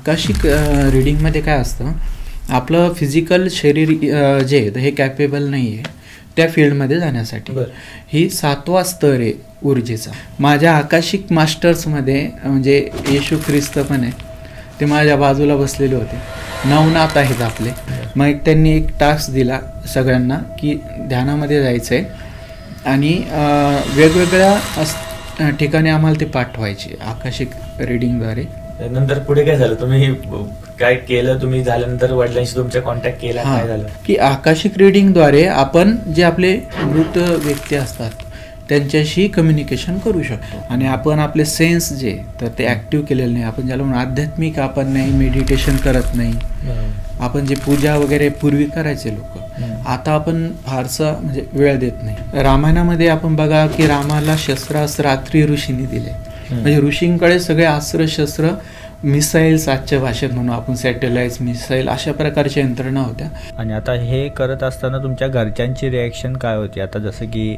Akashic रीडिंगमध्ये काय असतं, आपलं फिजिकल शरीर जे आहे हे कॅपेबल नाही आहे त्या फील्डमध्ये जाण्यासाठी. ही 7वा स्तर आहे ऊर्जेचा. माझ्या आकाशिक मास्टर्समध्ये म्हणजे येशू ख्रिस्त पण आहे, ते माझ्या बाजूला बसलेले होते. नवनाथ आहेत आपले. मग त्यांनी एक टास्क दिला सगळ्यांना की ध्यानामध्ये जायचं आहे आणि वेगवेगळ्या ठिकाणी आम्हाला ते पाठवायचे आकाशिक रीडिंगद्वारे. नंतर पुढे काय झालं, तुम्ही काय केलं, तुम्ही झाल्यानंतर वडिलांशी तुमचा कॉन्टॅक्ट केला, काय झालं? की आकाशिक रीडिंगद्वारे आपण जे आपले मृत व्यक्ती असतात त्यांच्याशी कम्युनिकेशन करू शकतो आणि आपण आपले सेन्स जे तर ते ॲक्टिव्ह केलेले नाही. आपण ज्याला म्हणून आध्यात्मिक आपण नाही, मेडिटेशन करत नाही. आपण जे पूजा वगैरे पूर्वी करायचे लोक, आता आपण फारसं म्हणजे वेळ देत नाही. रामायणामध्ये आपण बघा की रामाला शस्त्रास्त्र रात्री ऋषींनी दिले, म्हणजे ऋषींकडे सगळे अस्त्र शस्त्र, मिसाईल्स आजच्या भाषेत म्हणून आपण सॅटेलाइट्स, मिसाईल अशा प्रकारच्या यंत्रणा होत्या. आणि आता हे करत असताना तुमच्या घरच्यांची रिॲक्शन काय होती? आता जसं की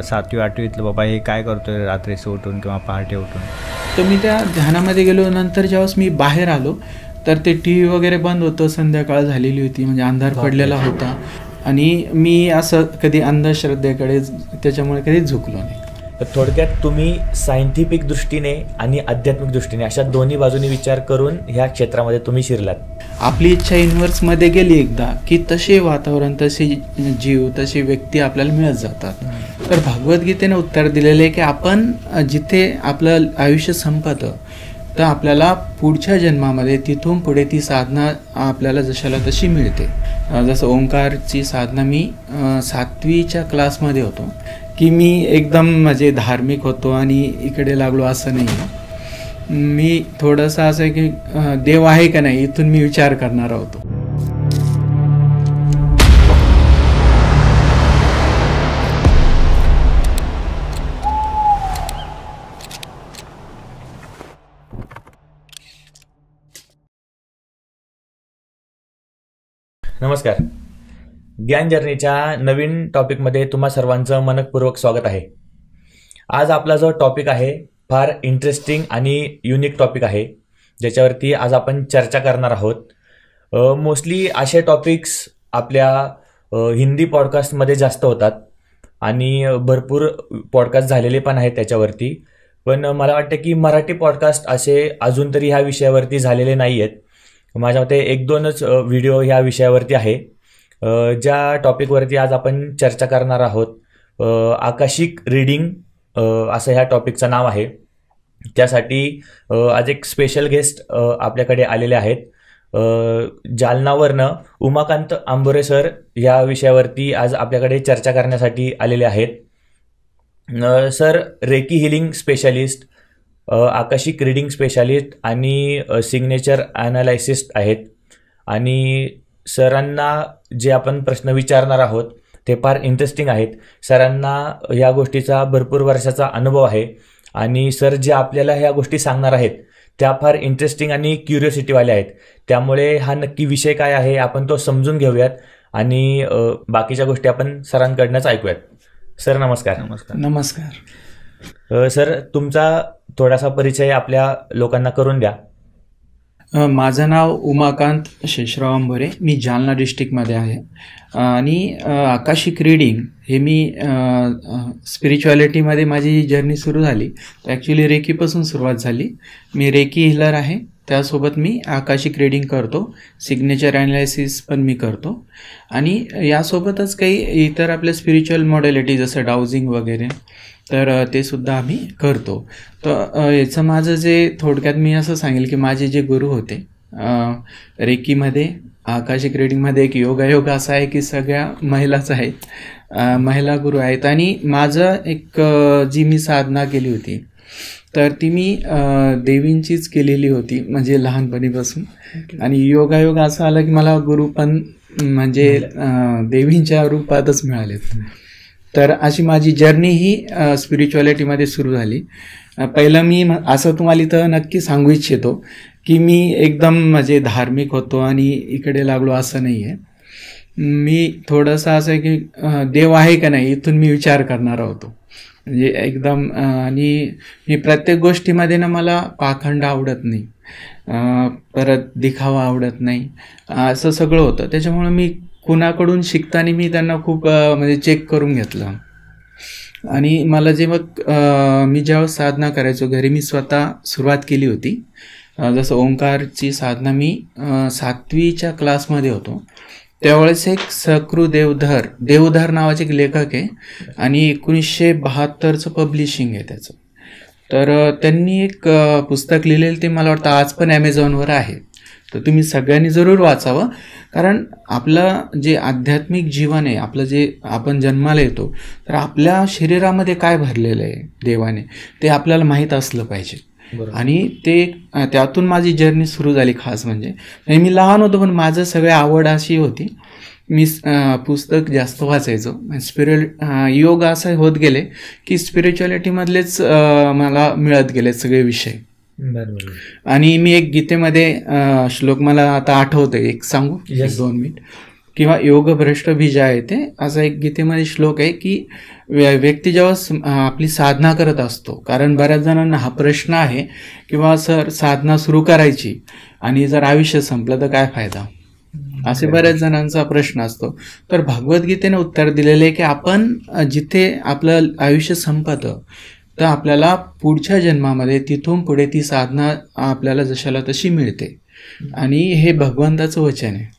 7वी 8वीतलं बाबा हे काय करतोय रात्रीचं उठून किंवा पहाटे उठून. तर मी त्या ध्यानामध्ये गेलो. नंतर जेव्हा मी बाहेर आलो तर ते टी व्ही वगैरे बंद होतं, संध्याकाळ झालेली होती, म्हणजे अंधार पडलेला होता आणि मी असं कधी अंधश्रद्धेकडे त्याच्यामुळे कधी झुकलो नाही. तर थोडक्यात तुम्ही सायंटिफिक दृष्टीने आणि आध्यात्मिक दृष्टीने अशा दोन्ही बाजूनी विचार करून ह्या क्षेत्रामध्ये तुम्ही शिरलात. आपली इच्छा युनिव्हर्समध्ये गेली एकदा की तसे वातावरण, तसे जीव, तसे व्यक्ती आपल्याला मिळत जातात. तर भगवद्गीतेने उत्तर दिलेलं आहे की आपण जिथे आपलं आयुष्य संपतं तर आपल्याला पुढच्या जन्मामध्ये तिथून पुढे ती साधना आपल्याला जशाला तशी मिळते. जसं ओंकारची साधना मी 7वीच्या क्लासमध्ये होतो की मी एकदम म्हणजे धार्मिक होतो आणि इकडे लागलो असं नाही. मी थोडंसं असं आहे की देव आहे का नाही इथून मी विचार करणारा होतो. नमस्कार. ज्ञान जर्नीच्या नवीन टॉपिकमध्ये तुम्हा सर्वांचं मनपूर्वक स्वागत आहे. आज आपला जो टॉपिक आहे फार इंटरेस्टिंग आणि युनिक टॉपिक आहे, ज्याच्यावरती आज आपण चर्चा करणार आहोत. मोस्टली असे टॉपिक्स आपल्या हिंदी पॉडकास्टमध्ये जास्त होतात आणि भरपूर पॉडकास्ट झालेले पण आहेत त्याच्यावरती. पण मला वाटतं की मराठी पॉडकास्ट असे अजून तरी ह्या विषयावरती झालेले नाही आहेत. माझ्या मते 1-2च व्हिडिओ ह्या विषयावरती आहे. ज्या टॉपिकवरती आज आपण चर्चा करणार आहोत, आकाशिक रीडिंग असं ह्या टॉपिकचं नाव आहे. त्यासाठी आज एक स्पेशल गेस्ट आपल्याकडे आलेले आहेत. जालनावरनं उमाकांत आंबोरे सर या विषयावरती आज आपल्याकडे चर्चा करण्यासाठी आलेले आहेत. Sir reiki healing specialist, akashic reading specialist आणि सिग्नेचर ॲनालायसिस्ट आहेत. आणि सरांना जे आपण प्रश्न विचारणार आहोत ते फार इंटरेस्टिंग आहेत. सरांना ह्या गोष्टीचा भरपूर वर्षाचा अनुभव आहे आणि सर जे आपल्याला ह्या गोष्टी सांगणार आहेत त्या फार इंटरेस्टिंग आणि क्युरिओसिटीवाल्या आहेत. त्यामुळे हा नक्की विषय काय आहे आपण तो समजून घेऊयात आणि बाकीच्या गोष्टी आपण सरांकडनंच ऐकूयात. सर नमस्कार. नमस्कार. सर तुमचा थोडासा परिचय आपल्या लोकांना करून द्या. माझं नाव उमाकांत शेषराव आंबोरे, मी जालना डिस्ट्रिक्टमध्ये आहे आणि आकाशिक रीडिंग हे मी स्पिरिच्युअलिटीमध्ये माझी जर्नी सुरू झाली. ॲक्च्युली रेकीपासून सुरुवात झाली. मी रेकी हिलर आहे, त्यासोबत मी आकाशिक रीडिंग करतो, सिग्नेचर ॲनालिसिस पण मी करतो आणि यासोबतच काही इतर आपल्या स्पिरिच्युअल मॉडेलिटी जसं डाउजिंग वगैरे तर ते सुद्धा आम्ही करतो. तर याचं माझं जे थोडक्यात मी असं सांगेल की माझे जे गुरु होते रेकीमध्ये, आकाशिक रीडिंगमध्ये एक योगायोग असा आहे की सगळ्या महिलाच आहेत, महिला गुरु आहेत. आणि माझं एक जी मी साधना केली होती तर ती मी देवींचीच केलेली होती, म्हणजे लहानपणीपासून. आणि योगायोग असा आला की मला गुरु पण म्हणजे देवींच्या रूपातच मिळालेत. तर अशी माझी जर्नी ही स्पिरिच्युअलिटीमध्ये सुरू झाली. पहिलं मी असं तुम्हाला इथं नक्की सांगू इच्छितो की मी एकदम म्हणजे धार्मिक होतो आणि इकडे लागलो असं नाही आहे. मी थोडंसं असं आहे की देव आहे का नाही इथून मी विचार करणारा होतो, म्हणजे एकदम. आणि मी प्रत्येक गोष्टीमध्ये ना मला पाखंड आवडत नाही. परत दिखावा आवडत नाही, असं सगळं होतं. त्याच्यामुळं मी कुणाकडून शिकताना मी त्यांना खूप म्हणजे चेक करून घेतलं. आणि मला जे मग मी ज्यावेळेस साधना करायचो घरी, मी स्वतः सुरुवात केली होती. जसं ओंकारची साधना मी 7वीच्या क्लासमध्ये होतो त्यावेळेस एक सकृ देवधर नावाचे एक लेखक आहे आणि 1972चं पब्लिशिंग आहे त्याचं. तर त्यांनी एक पुस्तक लिहिलेलं, ते मला वाटतं आज पण ॲमेझॉनवर आहे. तर तुम्ही सगळ्यांनी जरूर वाचावं, कारण आपलं जे आध्यात्मिक जीवन आहे, आपलं जे आपण जन्माला येतो तर आपल्या शरीरामध्ये काय भरलेलं आहे देवाने ते आपल्याला माहीत असलं पाहिजे. आणि ते त्यातून माझी जर्नी सुरू झाली. खास म्हणजे मी लहान होतो पण माझं सगळी आवड अशी होती, मी पुस्तक जास्त वाचायचो. योग असं होत गेले की स्पिरिच्युअलिटीमधलेच मला मिळत गेले सगळे विषय. आणि मी एक गीतेमध्ये श्लोक मला आता आठवतोय, एक सांगू 2 मिनिट, किंवा योग भ्रष्ट बीजा आहे ते, असा एक गीतेमध्ये श्लोक आहे की व्यक्ती जेव्हा आपली साधना करत असतो, कारण बऱ्याच जणांना हा प्रश्न आहे किंवा सर साधना सुरू करायची आणि जर आयुष्य संपलं तर काय फायदा, असे बऱ्याच जणांचा प्रश्न असतो. तर भगवद्गीतेने उत्तर दिलेलं आहे की आपण जिथे आपलं आयुष्य संपतं तर आपल्याला पुढच्या जन्मामध्ये तिथून पुढे ती साधना आपल्याला जशाला तशी मिळते. आणि हे भगवंताचं वचन आहे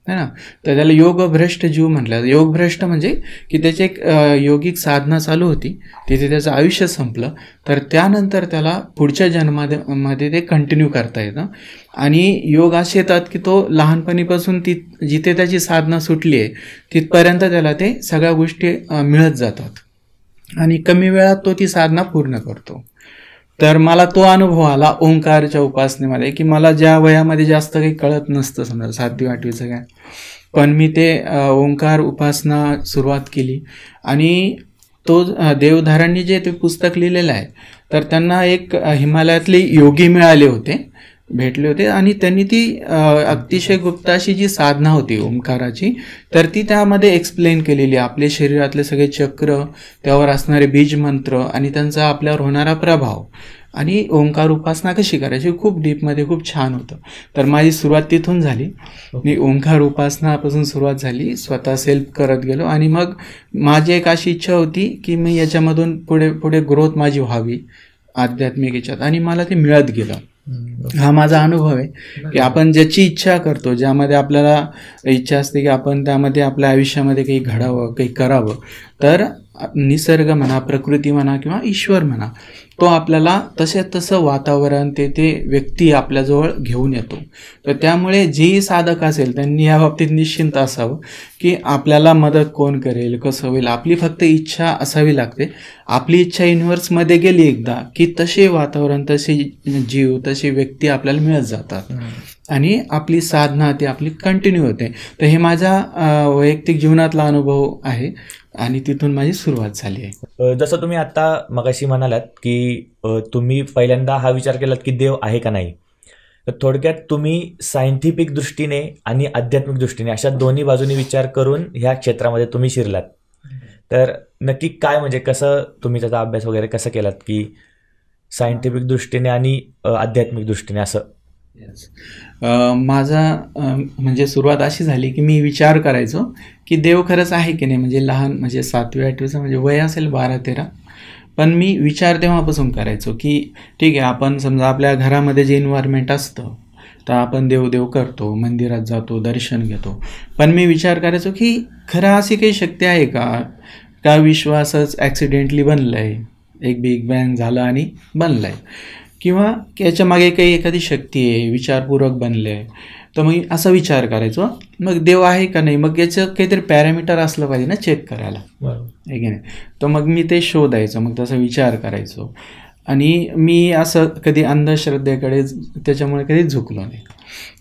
ना. तर त्याला योगभ्रष्ट जीव म्हटलं. योगभ्रष्ट म्हणजे की त्याची एक योगिक साधना चालू होती, तिथे त्याचं आयुष्य संपलं, तर त्यानंतर त्याला पुढच्या जन्मामध्ये ते कंटिन्यू करता येतं. आणि योग असे येतात की तो लहानपणीपासून जिथे त्याची साधना सुटली आहे तिथपर्यंत त्याला ते सगळ्या गोष्टी मिळत जातात आणि कमी वेळात तो ती साधना पूर्ण करतो. तर मला तो अनुभव आला ओंकारच्या उपासनेमध्ये की मला ज्या वयामध्ये जास्त काही कळत नसतं, समजा 7वी 8वीचं काय, पण मी ते ओंकार उपासना सुरुवात केली. आणि तो देवधारांनी जे ते पुस्तक लिहिलेलं आहे तर त्यांना एक हिमालयातले योगी मिळाले होते, भेटले होते, आणि त्यांनी ती अतिशय गुप्त अशी जी साधना होती ओंकाराची तर ती त्यामध्ये एक्सप्लेन केलेली. आपले शरीरातले सगळे चक्र, त्यावर असणारे बीज मंत्र आणि त्यांचा आपल्यावर होणारा प्रभाव आणि ओंकार उपासना कशी करायची, खूप डीपमध्ये खूप छान होतं. तर माझी सुरुवात तिथून झाली. मी ओंकार उपासनापासून सुरुवात झाली, स्वतः सेल्फ करत गेलो. आणि मग माझी एक अशी इच्छा होती की मी याच्यामधून पुढे पुढे ग्रोथ माझी व्हावी आध्यात्मिक याच्यात, आणि मला ते मिळत गेलं. हा माझा अनुभव आहे की आपण ज्याची इच्छा करतो, ज्यामध्ये आपल्याला इच्छा असते की आपण त्यामध्ये आपल्या आयुष्यामध्ये काही घडावं, काही करावं, तर निसर्ग म्हणा, प्रकृती म्हणा किंवा ईश्वर म्हणा, तो आपल्याला तसं वातावरण ते व्यक्ती आपल्याजवळ घेऊन येतो. तर त्यामुळे जेही साधक असेल त्यांनी या बाबतीत निश्चिंत असावं की आपल्याला मदत कोण करेल, कसं होईल, आपली फक्त इच्छा असावी लागते. आपली इच्छा युनिव्हर्समध्ये गेली एकदा की तसे वातावरण, तसे जीव, तसे व्यक्ती आपल्याला मिळत जातात आणि आपली साधना ती आपली कंटिन्यू होते. तर हे माझा वैयक्तिक जीवनातला अनुभव आहे आणि तिथून माझी सुरुवात झाली आहे. जसं तुम्ही आता मगाशी म्हणालात की तुम्ही पहिल्यांदा हा विचार केलात की देव आहे का नाही, तर थोडक्यात तुम्ही सायंटिफिक दृष्टीने आणि आध्यात्मिक दृष्टीने अशा दोन्ही बाजूनी विचार करून ह्या क्षेत्रामध्ये तुम्ही शिरलात. तर नक्की काय, म्हणजे कसं तुम्ही त्याचा अभ्यास वगैरे कसं केलात की सायंटिफिक दृष्टीने आणि आध्यात्मिक दृष्टीने असं? माझा म्हणजे सुरुवात अशी झाली की मी विचार करायचो की देव खरंच आहे की नाही. म्हणजे लहान, म्हणजे 7वी 8वीचं म्हणजे वय असेल 12-13, पण मी विचार तेव्हापासून करायचो की ठीक आहे, आपण समजा आपल्या घरामध्ये जे एन्व्हायरमेंट असतं तर आपण देव करतो, मंदिरात जातो, दर्शन घेतो, पण मी विचार करायचो की खरं अशी काही शक्ती आहे का विश्वासच ॲक्सिडेंटली बनलं आहे, एक बिग बँग झालं आणि बनलं आहे, किंवा याच्या मागे काही एखादी शक्ती आहे, विचारपूर्वक बनले आहे. तर मग असा विचार करायचो, मग देव आहे का नाही, मग याचं काहीतरी पॅरामीटर असलं पाहिजे ना चेक करायला, आहे की नाही. तर मग मी ते शोधायचो, मग तसा विचार करायचो. आणि मी असं कधी अंधश्रद्धेकडे त्याच्यामुळे कधी झुकलो नाही.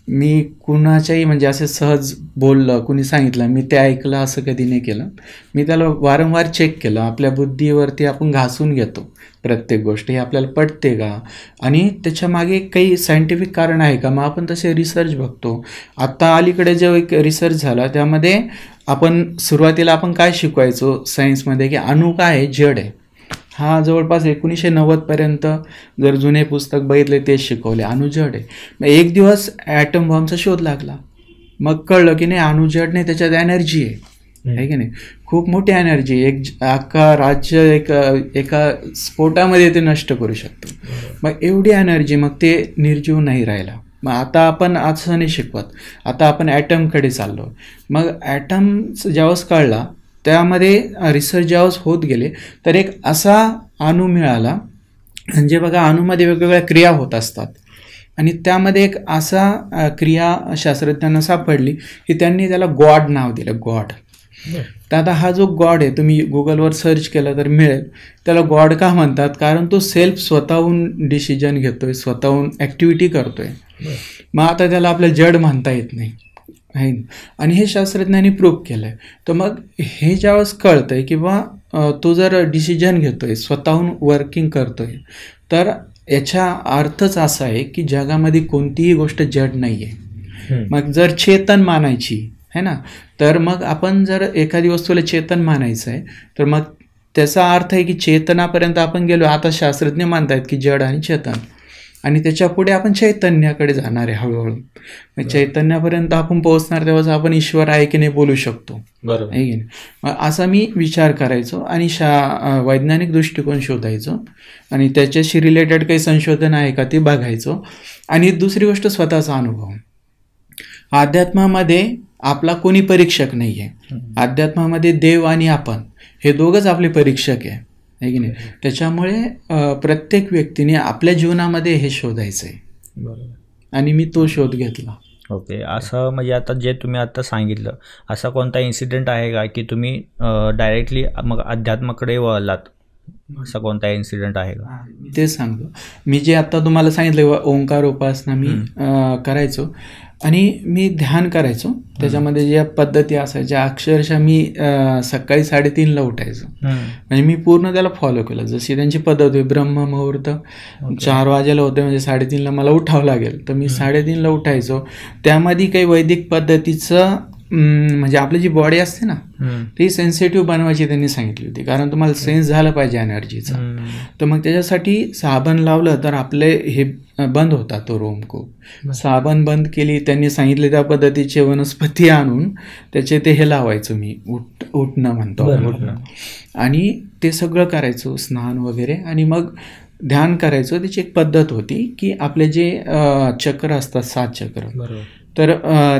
मी कुणाच्याही म्हणजे असे सहज बोललं, कुणी सांगितलं, मी ते ऐकलं असं कधी नाही केलं. मी त्याला वारंवार चेक केलं. आपल्या बुद्धीवरती आपण घासून घेतो प्रत्येक गोष्ट, हे आपल्याला पटते का, आणि त्याच्या मागे काही सायंटिफिक कारण आहे का, मग आपण तसे रिसर्च बघतो. आत्ता अलीकडे जो एक रिसर्च झाला त्यामध्ये आपण सुरुवातीला आपण काय शिकवायचो सायन्समध्ये की अणू काय आहे, जड आहे, हा जवळपास 1990पर्यंत जर जुने पुस्तक बघितले तेच शिकवले, अणुजड आहे. मग एक दिवस ॲटम बॉम्बचा शोध लागला, मग कळलं की नाही अणुजड नाही, त्याच्यात एनर्जी आहे की नाही, खूप मोठी एनर्जी, एक अख्खा राज्य एका स्फोटामध्ये ते नष्ट करू शकतो. मग एवढी एनर्जी, मग ते निर्जीव नाही राहिला. मग आता आपण असं नाही शिकवत, आता आपण ॲटमकडे चाललो. मग ॲटम ज्यावेळेस कळला, त्यामध्ये रिसर्च ज्यावेळेस होत गेले, तर एक असा अणू मिळाला, म्हणजे बघा अणूमध्ये वेगवेगळ्या क्रिया होत असतात, आणि त्यामध्ये एक असा क्रिया शास्त्रज्ञांना सापडली की त्यांनी त्याला गॉड नाव दिलं, गॉड. तर आता हा जो गॉड आहे, तुम्ही गुगलवर सर्च केला तर मिळेल. त्याला गॉड का म्हणतात? कारण तो स्वतःहून डिसिजन घेतोय, स्वतःहून ॲक्टिव्हिटी करतोय. मग आता त्याला आपलं जड म्हणता येत नाही आहे, आणि हे शास्त्रज्ञांनी प्रूव्ह केलं आहे. तर मग हे ज्यावेळेस कळतं आहे किंवा तो जर डिसिजन घेतोय, स्वतःहून वर्किंग करतोय, तर याचा अर्थच असा आहे की जगामध्ये कोणतीही गोष्ट जड नाही आहे. मग जर चेतन मानायची है ना, तर मग आपण जर एखादी वस्तूला चेतन मानायचं आहे, तर मग त्याचा अर्थ आहे की चेतनापर्यंत आपण गेलो. आता शास्त्रज्ञ मानतायत की जड आणि चेतन, आणि त्याच्या पुढे आपण चैतन्याकडे जाणार आहे हळूहळू. मग चैतन्यापर्यंत आपण पोहोचणार, तेव्हाच आपण ईश्वर आहे की नाही बोलू शकतो, बरोबर आहे की नाही. मग असा मी विचार करायचो आणि वैज्ञानिक दृष्टिकोन शोधायचो, आणि त्याच्याशी रिलेटेड काही संशोधन आहे का ते बघायचो. आणि दुसरी गोष्ट स्वतःचा अनुभव. अध्यात्मामध्ये आपला कोणी परीक्षक नाही आहे. अध्यात्मामध्ये देव आणि आपण हे दोघंच आपले परीक्षक आहे की नाही. त्याच्यामुळे प्रत्येक व्यक्तीने आपल्या जीवनामध्ये हे शोधायचं आहे, बरोबर. आणि मी तो शोध घेतला. ओके. असं म्हणजे आता जे तुम्ही आता सांगितलं, असा कोणता इन्सिडेंट आहे का की तुम्ही डायरेक्टली मग अध्यात्माकडे वळलात, असा कोणता इन्सिडेंट आहे का? ते सांगतो. मी जे आता तुम्हाला सांगितलं ओंकार उपासना मी करायचो, आणि मी ध्यान करायचो. त्याच्यामध्ये ज्या पद्धती असायच्या, अक्षरशः मी सकाळी 3:30ला उठायचो. म्हणजे मी पूर्ण त्याला फॉलो केलं, जशी त्यांची पद्धत होती. ब्रह्म मुहूर्त 4 वाजेला होते, म्हणजे 3:30ला मला उठावं लागेल, तर मी 3:30ला उठायचो. त्यामध्ये काही वैदिक पद्धतीचं म्हणजे आपली जी बॉडी असते ना, ती सेन्सिटिव्ह बनवायची त्यांनी सांगितली होती, कारण तुम्हाला सेन्स झालं पाहिजे एनर्जीचा. तर मग त्याच्यासाठी साबण लावलं तर आपले हे बंद होता, तो रोम खूप. साबण बंद केली, त्यांनी सांगितले त्या पद्धतीचे वनस्पती आणून त्याचे ते हे लावायचो मी, उठणं म्हणतो आपण, आणि ते सगळं करायचो, स्नान वगैरे. आणि मग ध्यान करायचो. त्याची एक पद्धत होती की आपले जे चक्र असतात, 7 चक्र, तर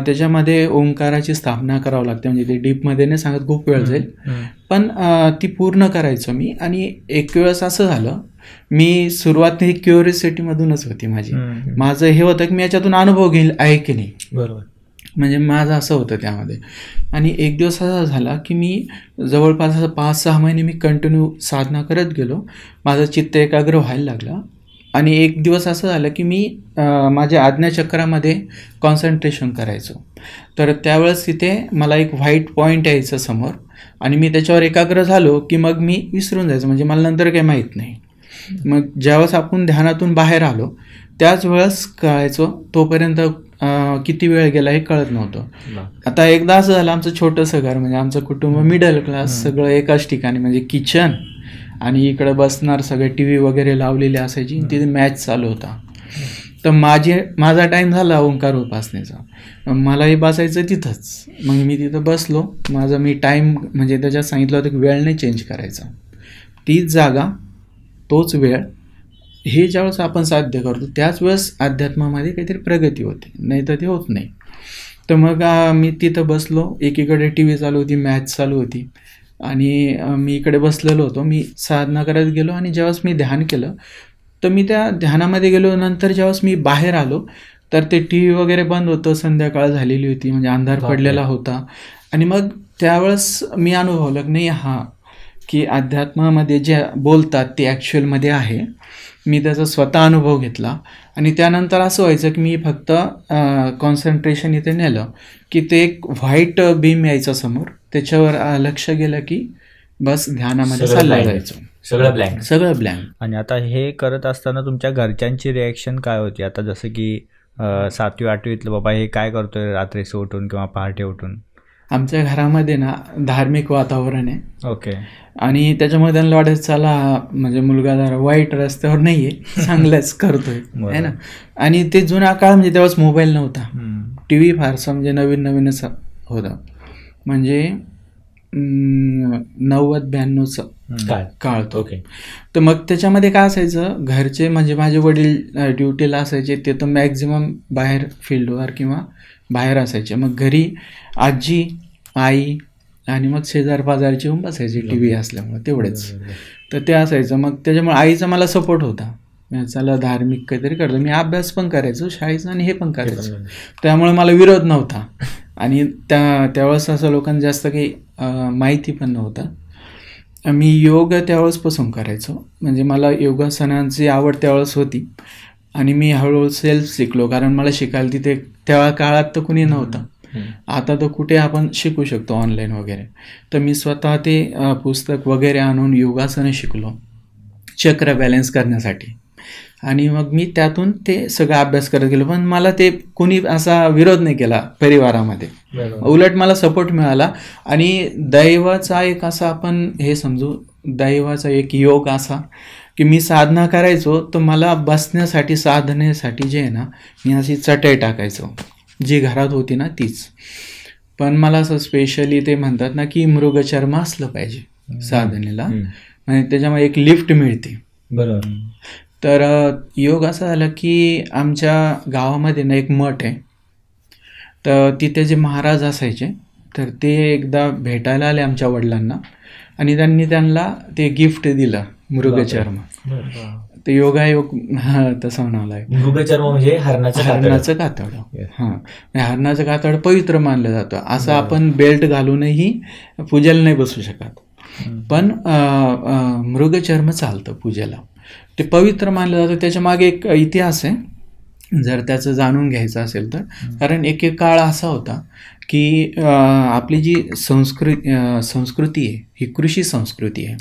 त्याच्यामध्ये ओंकाराची स्थापना करावं लागते. म्हणजे ते डीपमध्ये नाही सांगत, खूप वेळ जाईल, पण ती पूर्ण करायचो मी. आणि एक वेळेस असं झालं, मी सुरुवात ही क्युरिओसिटीमधूनच होती माझी. माझं हे होतं की मी याच्यातून अनुभव घेईल आहे की नाही, बरोबर. म्हणजे माझं असं होतं त्यामध्ये. आणि एक दिवस असा झाला की मी जवळपास असं 5-6 महिने मी कंटिन्यू साधना करत गेलो. माझं चित्त एकाग्र व्हायला लागलं. आणि एक दिवस असं झालं की मी माझ्या आज्ञाचक्रामध्ये कॉन्सन्ट्रेशन करायचो. तर त्यावेळेस तिथे मला एक व्हाईट पॉईंट यायचं समोर, आणि मी त्याच्यावर एकाग्र झालो की मग मी विसरून जायचं, म्हणजे मला नंतर काही माहीत नाही. मग ज्यावेळेस आपण ध्यानातून बाहेर आलो त्याच वेळेस कळायचो, तोपर्यंत किती वेळ गेला हे कळत नव्हतं. आता एकदा असं झालं, आमचं छोटंसं घर, म्हणजे आमचं कुटुंब मिडल क्लास, सगळं एकाच ठिकाणी, म्हणजे किचन आणि इकडं बसणार सगळे, TV वगैरे लावलेली असायची, तिथे मॅच चालू होता. तर माझा टाईम झाला ओंकार उपासनेचा, मलाही बसायचं तिथंच. मग मी तिथं बसलो. मी टाईम म्हणजे त्याच्यात सांगितलं होतं की वेळ नाही चेंज करायचा, तीच जागा तोच वेळ. हे ज्यावेळेस आपण साध्य करतो त्याच वेळेस अध्यात्मामध्ये काहीतरी प्रगती होते, नाही तर ते होत नाही. तर मग मी तिथं बसलो. एकीकडे TV चालू होती, मॅच चालू होती, आणि मी इकडे बसलेलो होतो. मी साधना करत गेलो, आणि ज्यावेळेस मी ध्यान केलं तर मी त्या ध्यानामध्ये गेलो. नंतर ज्यावेळेस मी बाहेर आलो तर ते TV वगैरे बंद होतं, संध्याकाळ झालेली होती, म्हणजे अंधार पडलेला होता. आणि मग त्यावेळेस मी अनुभवलं की नाही, की अध्यात्मामध्ये जे बोलतात ते ॲक्च्युअलमध्ये आहे. मी त्याचा स्वतः अनुभव घेतला. आणि त्यानंतर असं व्हायचं की मी फक्त कॉन्सन्ट्रेशन इथे नेलं की ते एक व्हाईट बीम यायचं समोर, त्याच्यावर लक्ष गेलं की बस ध्यानामध्ये चाललं जायचं, सगळं ब्लँक. आणि आता हे करत असताना तुमच्या घरच्यांची रिॲक्शन काय होती? आता जसं की 7वी-8वीतलं बाबा हे काय करतोय रात्रीचं उठून किंवा पहाटे उठून, आमच्या घरामध्ये ना धार्मिक वातावरण आहे ओके. आणि त्याच्यामुळे त्यांना वाटत चला म्हणजे मुलगा जरा वाईट रस्त्यावर नाहीये, चांगलंच करतोय आहे ना. आणि ते जुना काळ म्हणजे तेव्हाच मोबाईल नव्हता, टीव्ही फारसा म्हणजे नवीनच होता, म्हणजे 90-92चा काळ तो. तर मग त्याच्यामध्ये काय असायचं, घरचे म्हणजे माझे वडील ड्युटीला असायचे, ते तर मॅक्झिमम बाहेर फील्डवर किंवा बाहेर असायचे. मग घरी आजी, आई आणि मग शेजार पाजारची येऊन बसायची टी व्ही असल्यामुळे तेवढेच. तर ते असायचं. मग त्याच्यामुळे आईचा मला सपोर्ट होता, चला धार्मिक काहीतरी करतो. मी अभ्यास पण करायचो शाळेचा आणि हे पण करायचो, त्यामुळे मला विरोध नव्हता. आणि त्यावेळेस असं लोकांना जास्त काही माहिती पण नव्हतं. मी योग त्यावेळेसपासून करायचो, म्हणजे मला योगासनांची आवड त्यावेळेस होती आणि मी हळूहळू सेल्फ शिकलो, कारण मला शिकायला तिथे त्या काळात तर कुणी नव्हतं. आता तर कुठे आपण शिकू शकतो ऑनलाईन वगैरे. तर मी स्वतः ते पुस्तक वगैरे आणून योगासनं शिकलो चक्र बॅलन्स करण्यासाठी. आणि मग मी त्यातून ते सगळा अभ्यास करत गेलो. पण मला ते कोणी असा विरोध नाही केला परिवारामध्ये, उलट मला सपोर्ट मिळाला. आणि दैवाचा एक असा आपण हे समजू, दैवाचा एक योग असा की मी साधना करायचो तर मला बसण्यासाठी साधनेसाठी जे आहे ना, मी अशी चटई टाकायचो जी घरात होती ना तीच. पण मला असं स्पेशली ते म्हणतात ना की मृगचर्म असलं पाहिजे साधनेला, म्हणजे त्याच्यामुळे एक लिफ्ट मिळते. बरोबर. तर योग असा झाला की आमच्या गावामध्ये ना एक मठ आहे, तर तिथे जे महाराज असायचे तर ते एकदा भेटायला आले आमच्या वडिलांना आणि त्यांना ते गिफ्ट दिलं मृगचर्म. ते योगायोग तसं नाव आहे. मृगचर्म म्हणजे हरणाचं कातड. हां, हरणाचं कातड पवित्र मानलं जातं. असं आपण बेल्ट घालूनही पूजेला नाही बसू शकत, पण मृगचर्म चालतं पूजेला, ते पवित्र मानलं जातं. त्याच्या मागे एक इतिहास आहे जर त्याचं जाणून घ्यायचं असेल तर. कारण एक काळ असा होता की आपली जी संस्कृती आहे ही कृषी संस्कृती आहे.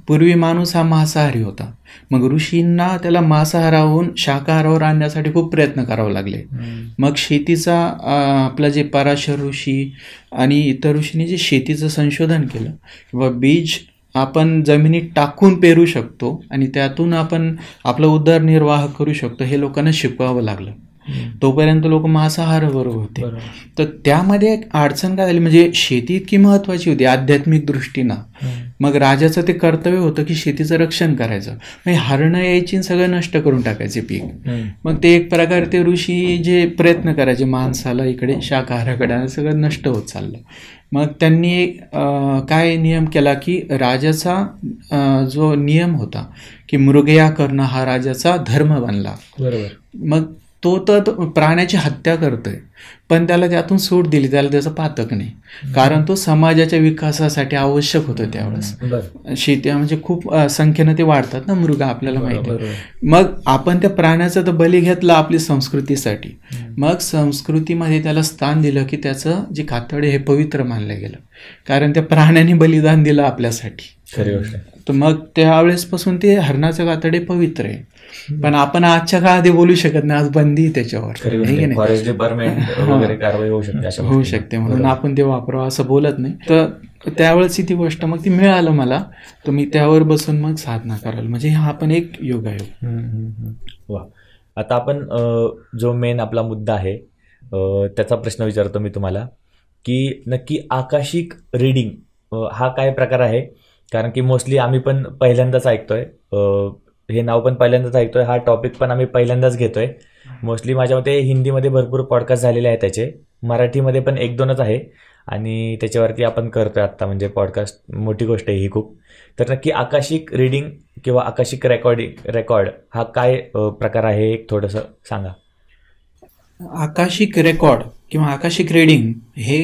पूर्वी माणूस हा मांसाहारी होता, मग ऋषींना त्याला मांसाहाराहून शाकाहारावर आणण्यासाठी खूप प्रयत्न करावे लागले. मग शेतीचा आपला जे पराशर ऋषी आणि इतर ऋषींनी जे शेतीचं संशोधन केलं किंवा बीज आपण जमिनीत टाकून पेरू शकतो आणि त्यातून आपण आपला उदरनिर्वाह करू शकतो हे लोकांना शिकवावं लागलं. तोपर्यंत लोक मांसाहाराबरोबर होते. तर त्यामध्ये एक अडचण काय झाली, म्हणजे शेती इतकी महत्वाची होती आध्यात्मिक दृष्टीनं. मग राजाचं ते कर्तव्य होतं की शेतीचं रक्षण करायचं. मग हरणं यायची सगळं नष्ट करून टाकायचे पीक. मग ते एक प्रकारे ते ऋषी जे प्रयत्न करायचे माणसाला इकडे शाकाहाराकडे सगळं नष्ट होत चाललं. मग त्यांनी काय नियम केला की राजाचा जो नियम होता की मृगया करणं हा राजाचा धर्म बनला. बरोबर. मग तो तर प्राण्याची हत्या करतोय, पण त्याला त्यातून सूट दिली, त्याला त्याचं पातक नाही, कारण तो समाजाच्या विकासासाठी आवश्यक होतं त्यावेळेस. शेती म्हणजे खूप संख्येनं ते वाढतात ना मृग, आपल्याला माहिती आहे. मग आपण त्या प्राण्याचं तर बली घेतला आपली संस्कृतीसाठी. मग संस्कृतीमध्ये त्याला स्थान दिलं की त्याचं जे कातड हे पवित्र मानलं गेलं, कारण त्या प्राण्याने बलिदान दिलं आपल्यासाठी. खरी गोष्ट. तर मग त्यावेळेसपासून ते हरणाचं कातड हे पवित्र आहे. पण आपण आजच्या काळात बोलू शकत नाही, आज बंदी त्याच्यावर होऊ शकते, म्हणून आपण ते वापरावं असं बोलत नाही. तर त्यावेळेस ती गोष्ट मग ती मिळालं मला, तर मी त्यावर बसून मग साधना कराल, म्हणजे हा पण एक योगायोग. वा. आता आपण जो मेन आपला मुद्दा आहे त्याचा प्रश्न विचारतो मी तुम्हाला की नक्की आकाशिक रीडिंग हा काय प्रकार आहे. कारण की मोस्टली आम्ही पण पहिल्यांदाच ऐकतोय, हे नाव पण पहिल्यांदाच ऐकतोय, हा टॉपिक पण आम्ही पहिल्यांदाच घेतोय. मोस्टली माझ्या मते हिंदीमध्ये भरपूर पॉडकास्ट झालेले आहेत त्याचे, मराठीमध्ये पण 1-2च आहे आणि त्याच्यावरती आपण करतोय आत्ता, म्हणजे पॉडकास्ट मोठी गोष्ट आहे ही खूप. तर नक्की आकाशिक रीडिंग किंवा आकाशिक रेकॉर्ड हा काय प्रकार आहे, एक थोडंसं सांगा. आकाशिक रेकॉर्ड किंवा आकाशिक रीडिंग हे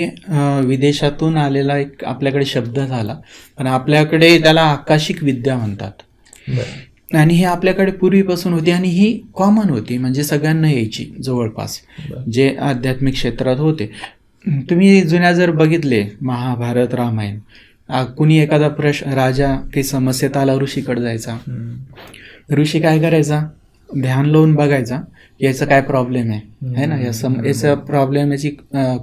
विदेशातून आलेला एक आपल्याकडे शब्द झाला, पण आपल्याकडे त्याला आकाशिक विद्या म्हणतात. आणि हे आपल्याकडे पूर्वीपासून होती आणि ही कॉमन होती, म्हणजे सगळ्यांना यायची जवळपास जे आध्यात्मिक क्षेत्रात होते. तुम्ही जुन्या जर बघितले महाभारत रामायण, कुणी एखादा राजा काही समस्येत आला ऋषीकडे जायचा, ऋषी काय करायचा, ध्यान लावून बघायचा याचा काय प्रॉब्लेम आहे ना, याचा प्रॉब्लेम, याची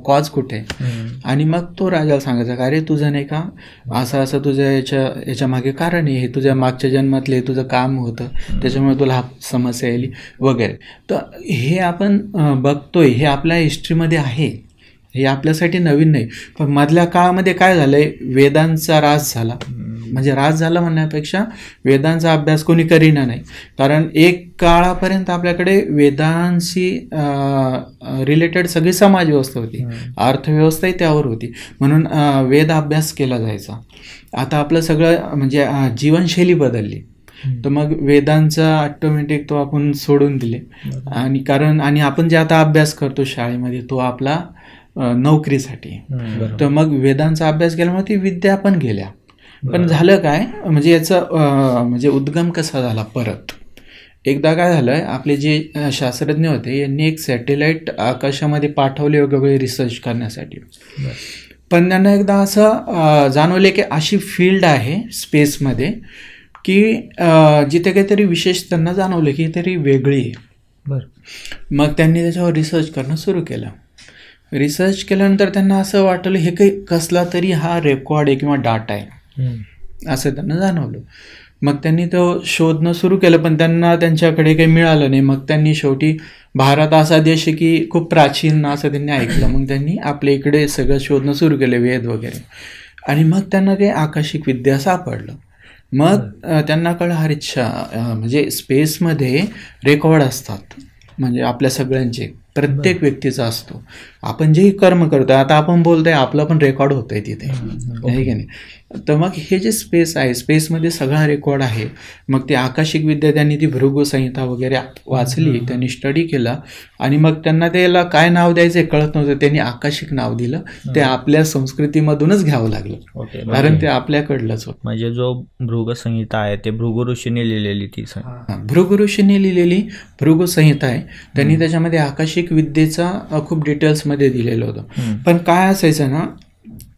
कॉज कुठे आहे. आणि मग तो राजाला सांगायचा का अरे तुझं नाही का असं असं तुझ्या याच्या मागे कारण आहे, हे तुझ्या मागच्या जन्मातले तुझं काम होतं त्याच्यामुळे तुला हा समस्या आली वगैरे. तर हे आपण बघतोय, हे आपल्या हिस्ट्रीमध्ये आहे, हे आपल्यासाठी नवीन नाही. पण मधल्या काळामध्ये काय झालंय, वेदांचा ऱ्हास झाला. म्हणजे ऱ्हास झाला म्हणण्यापेक्षा वेदांचा अभ्यास कोणी करीना नाही. कारण एक काळापर्यंत आपल्याकडे वेदांशी रिलेटेड सगळी समाजव्यवस्था होती, अर्थव्यवस्थाही त्यावर होती, म्हणून वेद अभ्यास केला जायचा. आता आपलं सगळं म्हणजे जीवनशैली बदलली, तर मग वेदांचा ऑटोमॅटिक तो आपण सोडून दिले. आणि आपण जे आता अभ्यास करतो शाळेमध्ये तो आपला नोकरीसाठी. तर मग वेदांचा अभ्यास केल्यामुळे ती विद्या पण गेल्या. पण झालं काय, म्हणजे याचा म्हणजे उद्गम कसा झाला, परत एकदा काय झालं, आपले जे शास्त्रज्ञ होते यांनी एक सॅटेलाइट आकाशामध्ये पाठवले वेगवेगळे रिसर्च करण्यासाठी. पण त्यांना एकदा असं जाणवले की अशी फील्ड आहे स्पेसमध्ये की जिथे काहीतरी विशेष त्यांना जाणवलं की तरी वेगळी आहे. मग त्यांनी त्याच्यावर रिसर्च करणं सुरू केलं. रिसर्च केल्यानंतर त्यांना असं वाटलं हे काही कसला तरी हा रेकॉर्ड आहे किंवा डाटा आहे असं त्यांना जाणवलं. मग त्यांनी तो शोधणं सुरू केलं, पण त्यांना त्यांच्याकडे काही मिळालं नाही. मग त्यांनी शेवटी भारत असा देश आहे की खूप प्राचीन असं त्यांनी ऐकलं. मग त्यांनी आपल्या इकडे सगळं शोधणं सुरू केलं, वेद वगैरे. आणि मग त्यांना ते आकाशिक विद्या सापडलं. मग त्यांना कळलं अच्छा म्हणजे स्पेसमध्ये रेकॉर्ड असतात, म्हणजे आपल्या सगळ्यांचे, प्रत्येक व्यक्तीचा असतो. आपण जेही कर्म करतोय, आता आपण बोलतोय आपलं पण रेकॉर्ड होतंय तिथे, आहे की नाही. तर मग हे जे स्पेस आहे, स्पेसमध्ये सगळा रेकॉर्ड आहे. मग ते आकाशिक विद्या त्यांनी ती भृगु संहिता वगैरे वाचली, त्यांनी स्टडी केला. आणि मग त्यांना त्याला काय नाव द्यायचं हे कळत नव्हतं, त्यांनी आकाशिक नाव दिलं. ते आपल्या संस्कृतीमधूनच घ्यावं लागलं, कारण ते आपल्याकडलंच होतं. म्हणजे जो भृगु संहिता आहे ते भृगु ऋषीने लिहिलेली, ती भृगु ऋषीने लिहिलेली भृगु संहिता आहे. त्यांनी त्याच्यामध्ये आकाशिक विद्येचा खूप डिटेल्समध्ये दिलेलं होतं. पण काय असायचं ना,